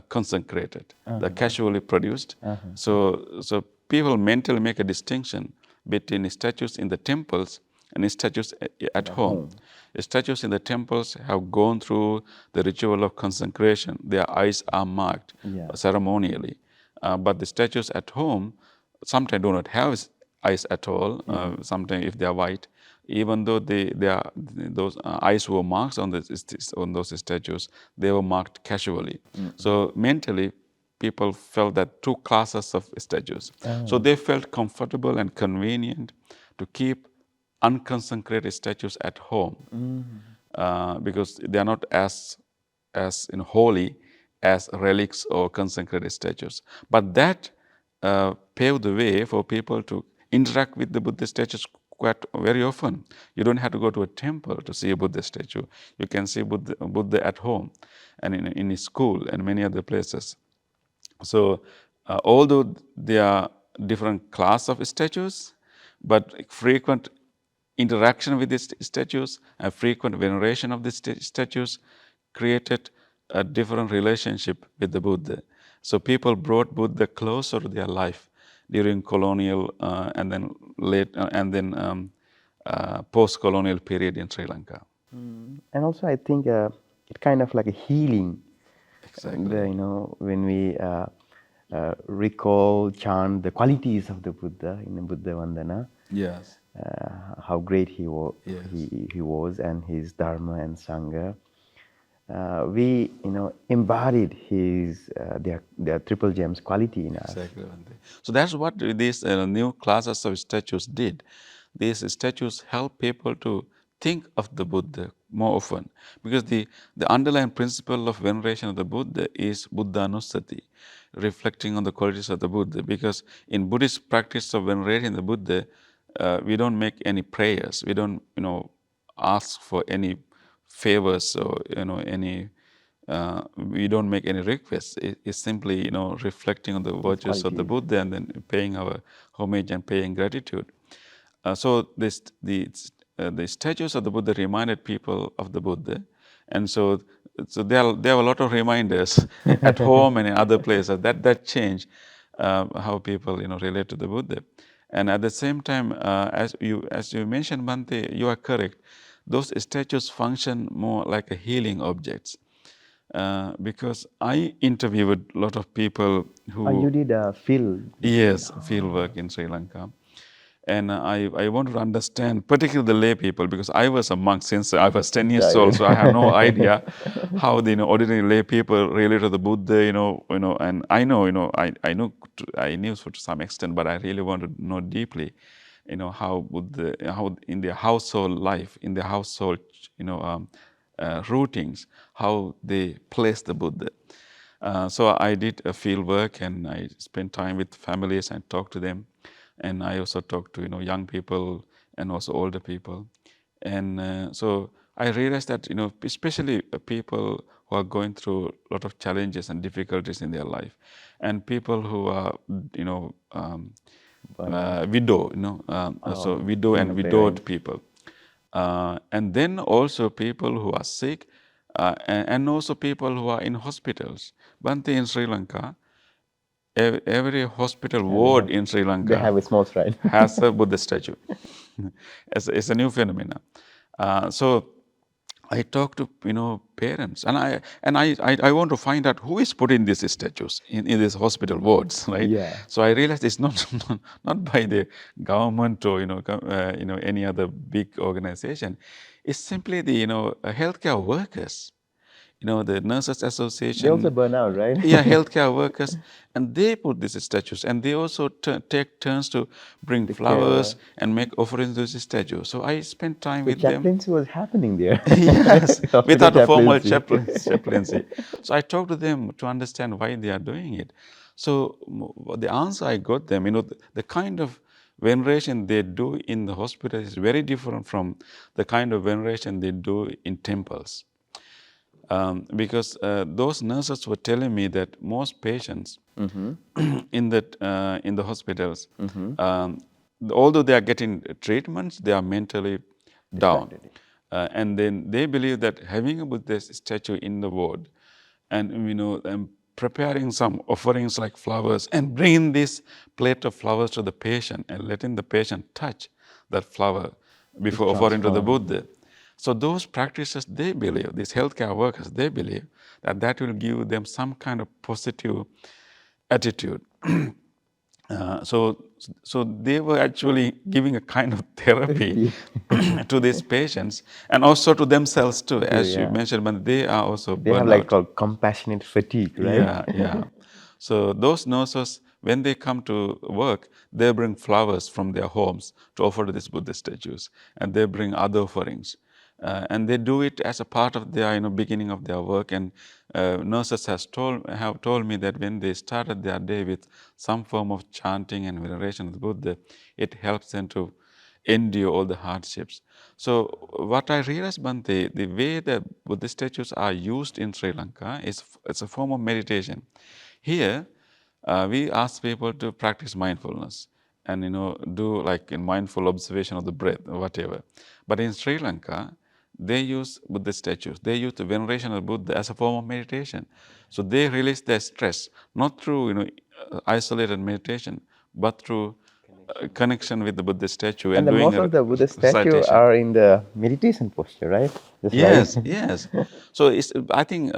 consecrated, they're casually produced. So people mentally make a distinction between statues in the temples and statues at home. home. The statues in the temples have gone through the ritual of consecration. Their eyes are marked Yeah. ceremonially. But the statues at home sometimes do not have eyes at all. Sometimes if they are white, even though those eyes were marked on those statues, they were marked casually. So mentally, people felt that two classes of statues. So they felt comfortable and convenient to keep unconsecrated statues at home because they are not as holy as relics or consecrated statues. But that paved the way for people to interact with the Buddha statues quite very often. You don't have to go to a temple to see a Buddha statue. You can see Buddha at home and in his school and many other places. So although there are different class of statues, but frequent interaction with these statues and frequent veneration of these statues created a different relationship with the Buddha. So people brought Buddha closer to their life during colonial and then post-colonial period in Sri Lanka. And also, I think it kind of like a healing. Exactly. When we recall, chant the qualities of the Buddha in the Buddha Vandana, Yes. how great he Yes. he was, and his Dharma and Sangha. we embodied his their triple gems quality in us. Exactly, Bhante. So that's what these new classes of statues did. These statues help people to think of the Buddha more often, because the underlying principle of veneration of the Buddha is Buddha Anusati, reflecting on the qualities of the Buddha. Because in Buddhist practice of venerating the Buddha, we don't make any prayers. We don't, ask for any favors or any we don't make any requests. It's simply, reflecting on the His virtues of the qualities. Buddha and then paying our homage and paying gratitude. So the statues of the Buddha reminded people of the Buddha, and so there are a lot of reminders at home and in other places that change how people relate to the Buddha. And at the same time, as you mentioned, Bhante, you are correct. Those statues function more like a healing objects, because I interviewed a lot of people You who, did a field. yes, field work in Sri Lanka. And I wanted to understand, particularly the lay people, because I was a monk since I was 10 years old, Right. so I have no idea how the ordinary lay people relate to the Buddha, and I know, I knew to some extent, but I really wanted to know deeply, how Buddha, how in their household life, in their household, routines, how they place the Buddha. So I did a field work and I spent time with families and talked to them, and I also talked to young people and also older people, and so I realized that especially people who are going through a lot of challenges and difficulties in their life, and people who are Burnout. widow, so Oh, widow and single widowed parents. people, and then also people who are sick, and also people who are in hospitals. Bhante, in Sri Lanka, every hospital Every ward house. in Sri They Lanka have a small shrine. has a Buddha statue. It's a new phenomenon. So I talk to parents, and I want to find out who is putting these statues in these hospital wards, right? Yeah. So I realized it's not not by the government or any other big organization. It's simply the healthcare workers, the nurses They also association, burn out, right? yeah, healthcare workers, and they put these statues, and they also take turns to bring Take care. flowers and make offerings to these statues. So I spent time So with them. chaplaincy was happening there. Yes, Hospital without a formal chaplaincy. chaplaincy. So I talked to them to understand why they are doing it. So the answer I got them, the kind of veneration they do in the hospital is very different from the kind of veneration they do in temples. Because those nurses were telling me that most patients Mm-hmm. in the hospitals, um, although they are getting treatments, they are mentally down, Distracted. and then they believe that having a Buddha statue in the ward, and preparing some offerings like flowers and bringing this plate of flowers to the patient and letting the patient touch that flower Is before offering to the transformed. Buddha. So those practices, they believe, these healthcare workers, they believe that that will give them some kind of positive attitude. So they were actually giving a kind of therapy Therapy. to these patients and also to themselves too, Too, as you yeah. mentioned, but they are also They have like burnout. called compassionate fatigue, right? Yeah, yeah. So those nurses, when they come to work, they bring flowers from their homes to offer to these Buddha statues, and they bring other offerings, and they do it as a part of their beginning of their work. And nurses have told me that when they started their day with some form of chanting and veneration of the Buddha, it helps them to endure all the hardships. So what I realized, Bhante, the way that Buddhist statues are used in Sri Lanka is it's a form of meditation. Here, we ask people to practice mindfulness and do like in mindful observation of the breath or whatever. But in Sri Lanka, they use Buddhist statues. They use the veneration of Buddha as a form of meditation. So they release their stress not through isolated meditation, but through connection with the Buddha statue And and the doing most a of the Buddha statue recitation. are in the meditation posture, right? Just like Yes, yes. So I think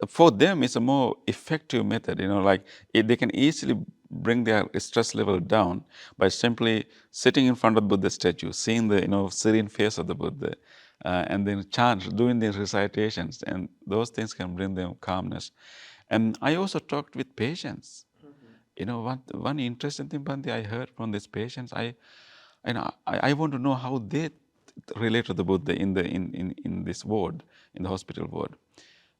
for them it's a more effective method. Like they can easily bring their stress level down by simply sitting in front of the Buddha statue, seeing the serene face of the Buddha, and then chant, doing these recitations, and those things can bring them calmness. And I also talked with patients. You know, one interesting thing, Bhante, I heard from these patients. I want to know how they relate to the Buddha in this ward, in the hospital ward.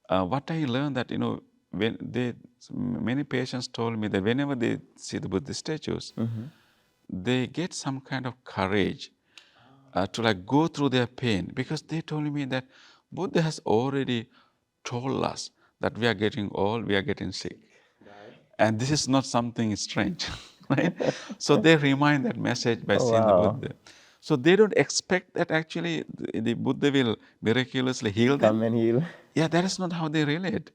What I learned that, you know, when many patients told me that whenever they see the Buddha statues, they get some kind of courage to like go through their pain, because they told me that Buddha has already told us that we are getting old, we are getting sick. And this is not something strange, right? So they remind that message by Oh, seeing the wow. Buddha. So they don't expect that actually the Buddha will miraculously heal Come them. and heal. Yeah, that is not how they relate.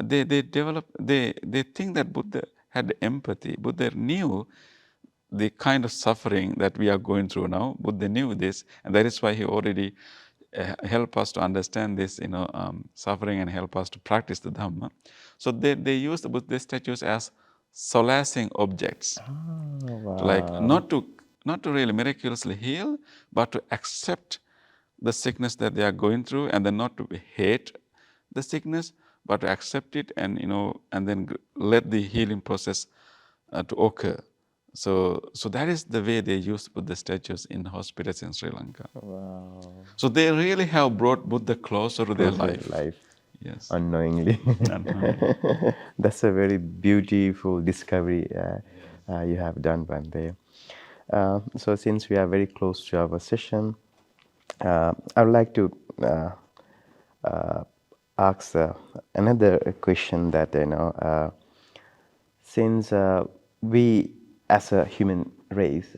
They think that Buddha had empathy. Buddha knew the kind of suffering that we are going through now. Buddha knew this, and that is why he already help us to understand this, suffering, and help us to practice the Dhamma. So they use the Buddha statues as solacing objects, Oh, to like wow. not to really miraculously heal, but to accept the sickness that they are going through, and then not to hate the sickness, but to accept it, and and then let the healing process to occur. So that is the way they use Buddha statues in hospitals in Sri Lanka. Wow. So they really have brought Buddha closer to their Closer life. life. Yes. Unknowingly. Unknowingly. That's a very beautiful discovery you have done, Bante. So since we are very close to our session, I would like to uh, ask another question that, since we as a human race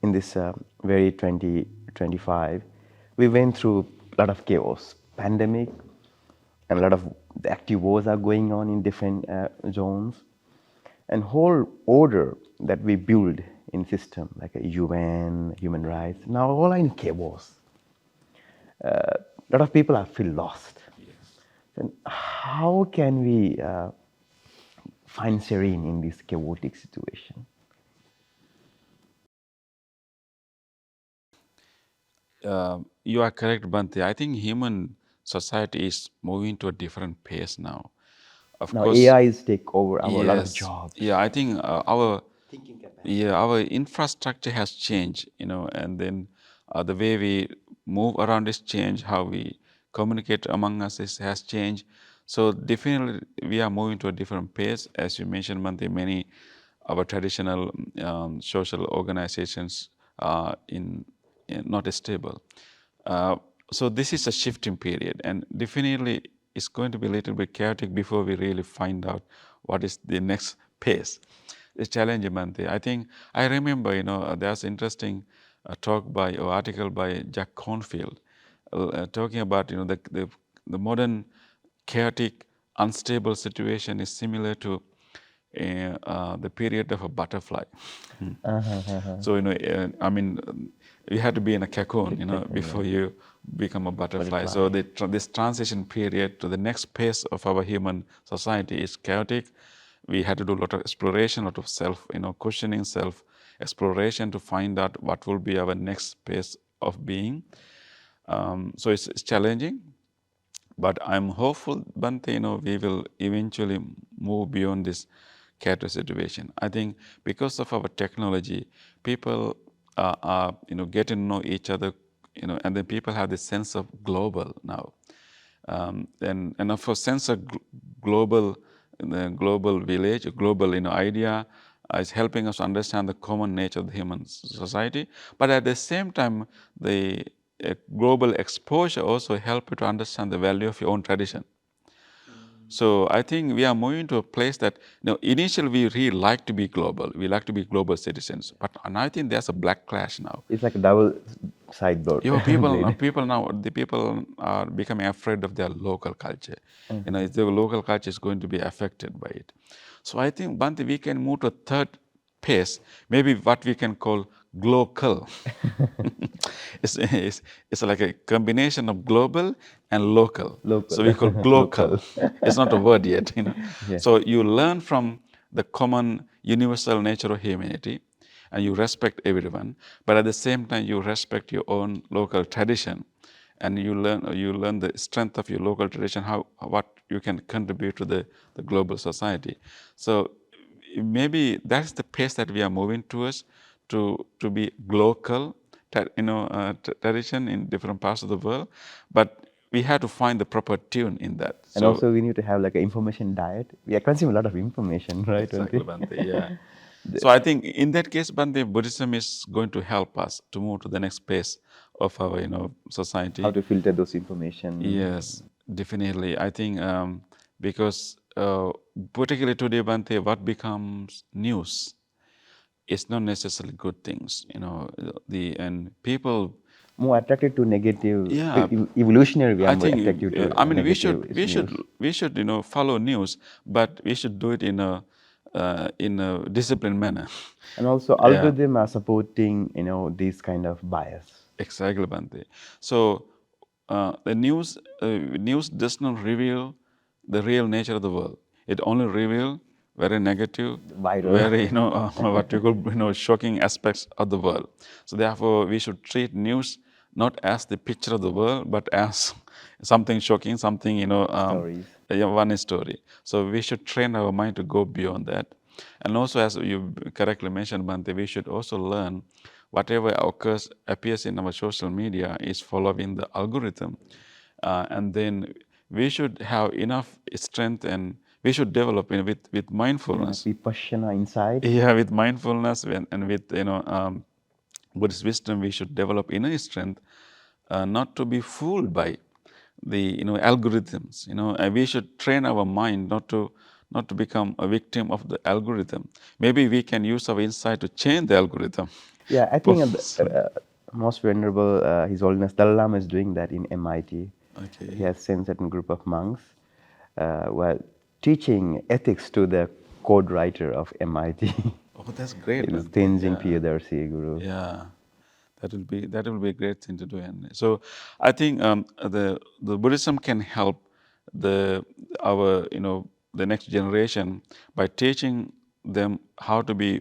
in this very 2025, we went through a lot of chaos, pandemic, and a lot of the active wars are going on in different zones, and whole order that we build in system like a UN, human rights, now all are in chaos. A lot of people are feel lost. Then how can we find serene in this chaotic situation? You are correct, Bhante. I think human society is moving to a different pace now. Of Now course, AI is take over our a lot of yes. jobs. Yeah, I think our Thinking capacity. yeah, our infrastructure has changed, and then the way we move around is changed, how we communicate among us has changed. So definitely we are moving to a different pace. As you mentioned, Manti, many our traditional social organizations are in not stable. Uh, so this is a shifting period, and definitely it's going to be a little bit chaotic before we really find out what is the next pace. It's challenging, Bhante. I think I remember, there's interesting talk by or article by Jack Cornfield talking about, the modern chaotic, unstable situation is similar to the period of a butterfly. So, you had to be in a cocoon, before you become a butterfly. So Butterfly. this transition period to the next phase of our human society is chaotic. We had to do a lot of exploration, a lot of self, questioning, self exploration to find out what will be our next phase of being. So it's challenging, but I'm hopeful, Bante, we will eventually move beyond this chaotic situation. I think because of our technology, people are, getting to know each other, and then people have this sense of global now. And of course, sense of global, the global village, a global, idea is helping us understand the common nature of the human society. But at the same time, the global exposure also help you to understand the value of your own tradition. So I think we are moving to a place that, initially we really like to be global. We like to be global citizens. But and I think there's a black clash now. It's like a double side board blade. The people are becoming afraid of their local culture. If their local culture is going to be affected by it. So I think, Bhante, we can move to a third pace, maybe what we can call glocal. it's like a combination of global and local. Local. So we call Local. glocal. It's not a word yet. Yeah. So you learn from the common universal nature of humanity, and you respect everyone, but at the same time you respect your own local tradition, and you learn the strength of your local tradition, how what you can contribute to the global society. So maybe that's the pace that we are moving towards, to be local, tradition in different parts of the world, but we have to find the proper tune in that. And So also we need to have like an information diet. We are consuming a lot of information, right, exactly, Bante? Bante. Yeah. So I think in that case, Bante, Buddhism is going to help us to move to the next phase of our, How society. to filter those information. Yes, definitely. I think because particularly today, Bante, what becomes news is not necessarily good things. And people, More attracted to negative, yeah, evolutionary, we are I more think, attracted to I mean, negative news. we should, follow news, but we should do it in a disciplined manner. And also Yeah, algorithm are supporting, this kind of bias. exactly, Bante. So the news does not reveal the real nature of the world. It only reveals very negative, Viral. very what you call shocking aspects of the world. So therefore, we should treat news not as the picture of the world, but as something shocking, something Stories. yeah, one story. So we should train our mind to go beyond that. And also, as you correctly mentioned, Bante, we should also learn whatever appears in our social media is following the algorithm. And then we should have enough strength, and we should develop with Yeah, mindfulness. vipassana inside. Yeah, with mindfulness and with Buddhist wisdom, we should develop inner strength, not to be fooled by the algorithms. And we should train our mind not to become a victim of the algorithm. Maybe we can use our insight to change the algorithm. Yeah, I think Purposely. most venerable His Holiness Dalai Lama is doing that in MIT. He Okay. has sent certain group of monks while teaching ethics to the code writer of MIT. Oh, that's great, It is Bhante. Tenzin Yeah. Priyadarshi Guru. Yeah. That will be a great thing to do. And so I think the Buddhism can help the our the next generation by teaching them how to be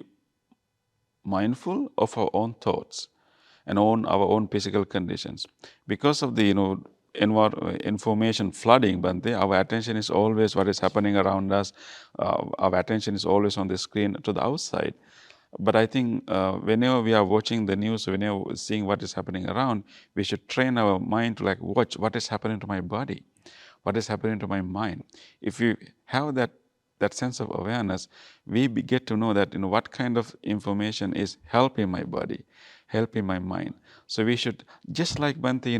mindful of our own thoughts and our own physical conditions. Because of the information flooding, Bante, our attention is always what is happening around us. Our attention is always on the screen to the outside. But I think whenever we are watching the news, whenever we're seeing what is happening around, we should train our mind to like watch what is happening to my body, what is happening to my mind. If we have that sense of awareness, we get to know that what kind of information is helping my body, helping my mind. So we should, just like Bhante,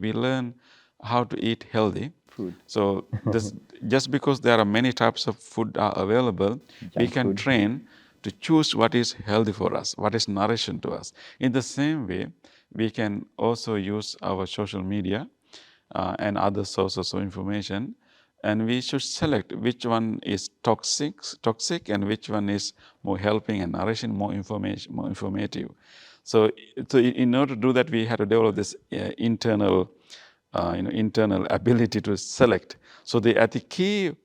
we learn how to eat healthy. Food, So this, just because there are many types of food are available, we junk can food. train to choose what is healthy for us, what is nourishing to us. In the same way, we can also use our social media and other sources of information, and we should select which one is toxic, and which one is more helping and nourishing, more information, more informative. So, in order to do that, we have to develop this internal ability to select. So the key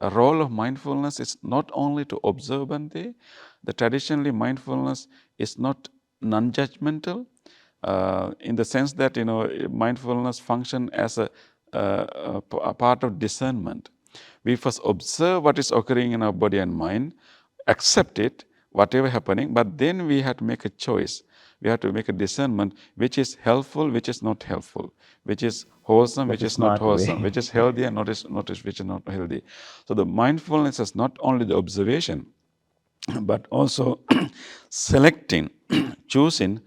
role of mindfulness is not only to observe, Bhante. The traditionally mindfulness is not non-judgmental, in the sense that mindfulness function as a part of discernment. We first observe what is occurring in our body and mind, accept it, whatever happening, but then we have to make a choice. We have to make a discernment which is helpful, which is not helpful, which is wholesome, That's which a is not smart wholesome, way. which is healthy and which is not healthy. So the mindfulness is not only the observation, but also selecting, choosing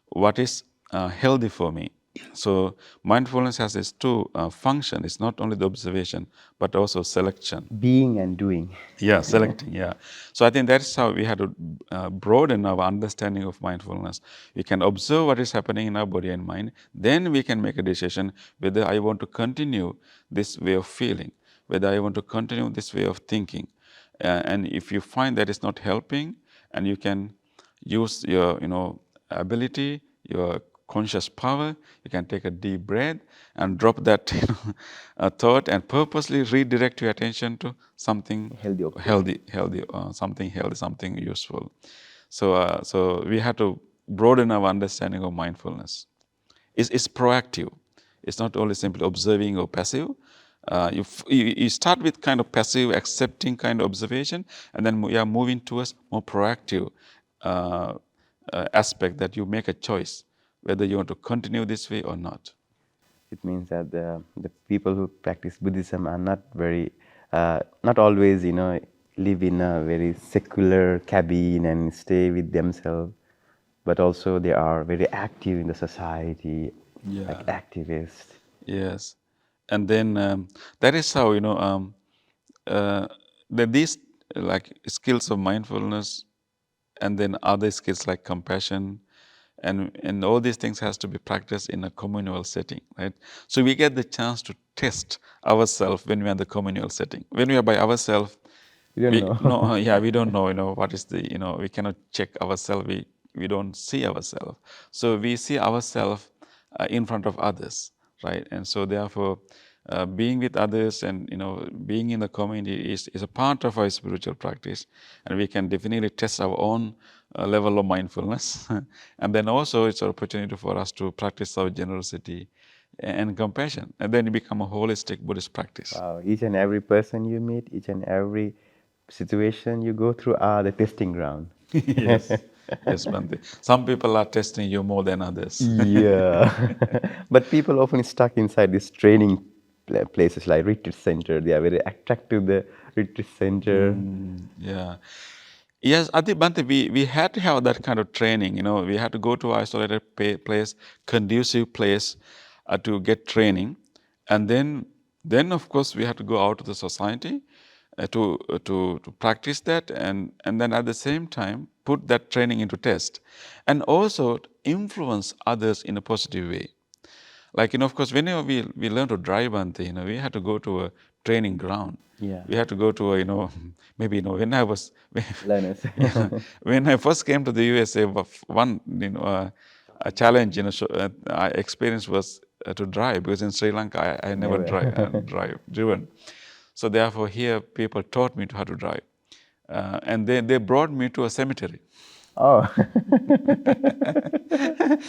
what is healthy for me. So mindfulness has these two functions. It's not only the observation, but also selection. Being and doing. Yeah, selecting. Yeah. So I think that's how we have to broaden our understanding of mindfulness. We can observe what is happening in our body and mind. Then we can make a decision whether I want to continue this way of feeling, whether I want to continue this way of thinking. And if you find that it's not helping, and you can use your ability, your conscious power, you can take a deep breath and drop that thought, and purposely redirect your attention to something Healthy object. healthy, something useful. So we have to broaden our understanding of mindfulness. It's proactive. It's not only simply observing or passive. You start with kind of passive, accepting kind of observation, and then you are moving towards more proactive uh, aspect that you make a choice whether you want to continue this way or not. It means that the people who practice Buddhism are not very, not always, live in a very secular cabin and stay with themselves, but also they are very active in the society, like Yeah. activists. Yes. And then that is how, uh, these like skills of mindfulness and then other skills like compassion and all these things has to be practiced in a communal setting, right? So we get the chance to test ourselves when we are in the communal setting. When we are by ourselves, You don't we no, know. yeah, we don't know, what is the, we cannot check ourselves. We don't see ourselves. So we see ourselves in front of others, right? And so therefore, being with others and being in the community is a part of our spiritual practice, and we can definitely test our own level of mindfulness, and then also it's an opportunity for us to practice our generosity and compassion, and then it become a holistic Buddhist practice. Wow, each and every person you meet, each and every situation you go through are the testing ground. Yes, yes, Bhante. Some people are testing you more than others. Yeah, but people often stuck inside these training places like retreat center. They are very attracted to the retreat center. Yeah. Yes, I think, Bhante, we had to have that kind of training. We had to go to isolated place, conducive place to get training, and then of course we had to go out to the society to practice that, and then at the same time put that training into test, and also influence others in a positive way. Like, of course, whenever we learn to drive, Bhante, we had to go to a training ground. Yeah, We had to go to a, maybe, when I was, learners. yeah, when I first came to the USA, one, a challenge, I experienced was to drive, because in Sri Lanka, I never Never. driven. So therefore, here people taught me how to drive. And they brought me to a cemetery. Oh,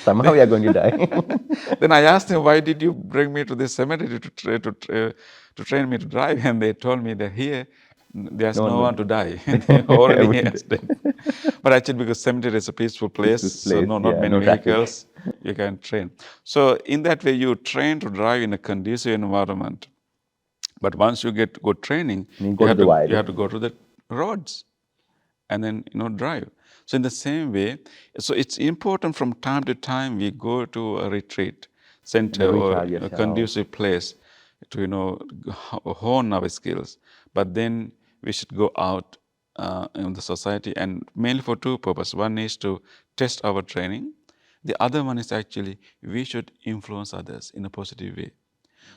somehow Then, we are going to die. then I asked them, why did you bring me to this cemetery to train me to drive? And they told me that here there's No one no one would. to die. They already Everyone has dead. But actually, because cemetery is a peaceful place, peaceful so place. no, not Yeah, many no traffic. vehicles, you can train. So in that way, you train to drive in a conducive environment. But once you get good training, And you you go to have the to wild. you have to go to the roads and then drive. So in the same way, so it's important from time to time we go to a retreat The center or recharge a yourself. conducive place to hone our skills. But then we should go out in the society, and mainly for two purposes. One is to test our training. The other one is actually we should influence others in a positive way.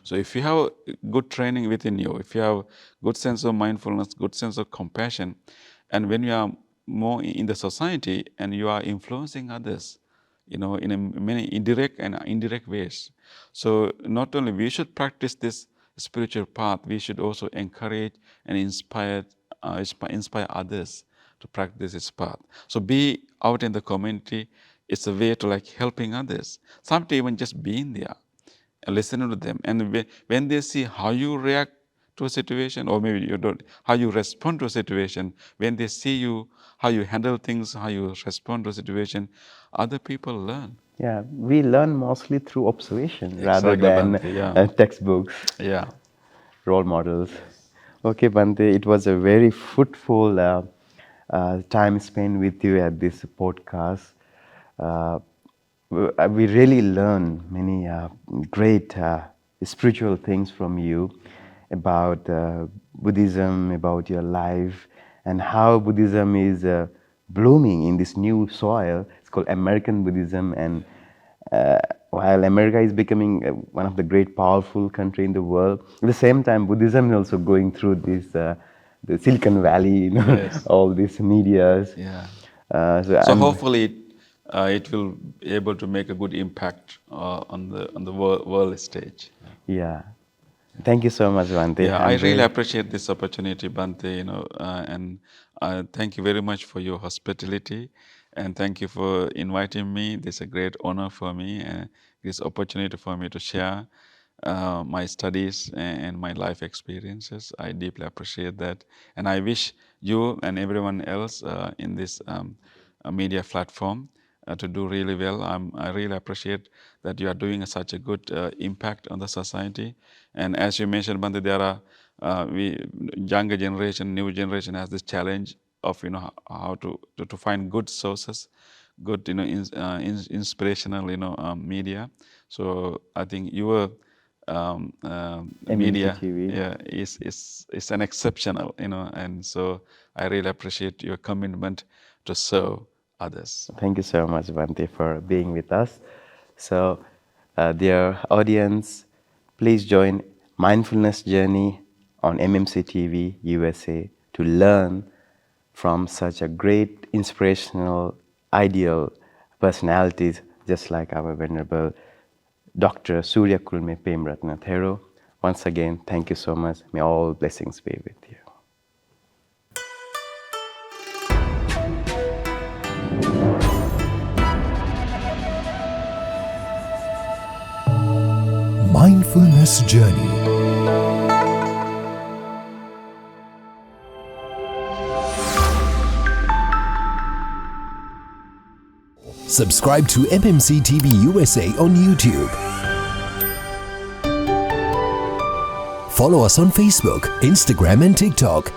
So if you have good training within you, if you have good sense of mindfulness, good sense of compassion, and when you are more in the society and you are influencing others, in many indirect and indirect ways. So not only we should practice this spiritual path, we should also encourage and inspire others to practice this path. So be out in the community. It's a way to like helping others. Sometimes even just being there, listen to them, and when they see how you react to a situation, or maybe you don't, how you respond to a situation, when they see you how you handle things, how you respond to a situation, other people learn. Yeah, we learn mostly through observation rather Exactly, than Bhante. Yeah. textbooks, Yeah. role models. Okay, Bante, it was a very fruitful time spent with you at this podcast. Uh, we really learn many great spiritual things from you about Buddhism, about your life, and how Buddhism is blooming in this new soil. It's called American Buddhism, and while America is becoming one of the great powerful country in the world, at the same time Buddhism is also going through this the Silicon Valley, Yes. all these medias. Yeah. So So I'm hopefully it will be able to make a good impact on the world stage. yeah. Thank you so much, Vante. Yeah, I I'm really really appreciate this opportunity, Bante, and thank you very much for your hospitality, and thank you for inviting me. This is a great honor for me, this opportunity for me to share. my studies and my life experiences. I deeply appreciate that, and I wish you and everyone else in this media platform to do really well. I really appreciate that you are doing such a good impact on the society. And as you mentioned, Bante, there are we younger generation, new generation has this challenge of how to find good sources, good inspirational media. So I think your MMC media, TV. yeah, is an exceptional, and so I really appreciate your commitment to serve others. Thank you so much, Bante, for being with us. So, dear audience, please join Mindfulness Journey on MMC TV USA to learn from such a great, inspirational, ideal personalities, just like our venerable Dr. Surakkulame Pemarathana Thero. Once again, thank you so much. May all blessings be with you. Mindfulness Journey. Subscribe to MMC TV USA on YouTube. Follow us on Facebook, Instagram and TikTok.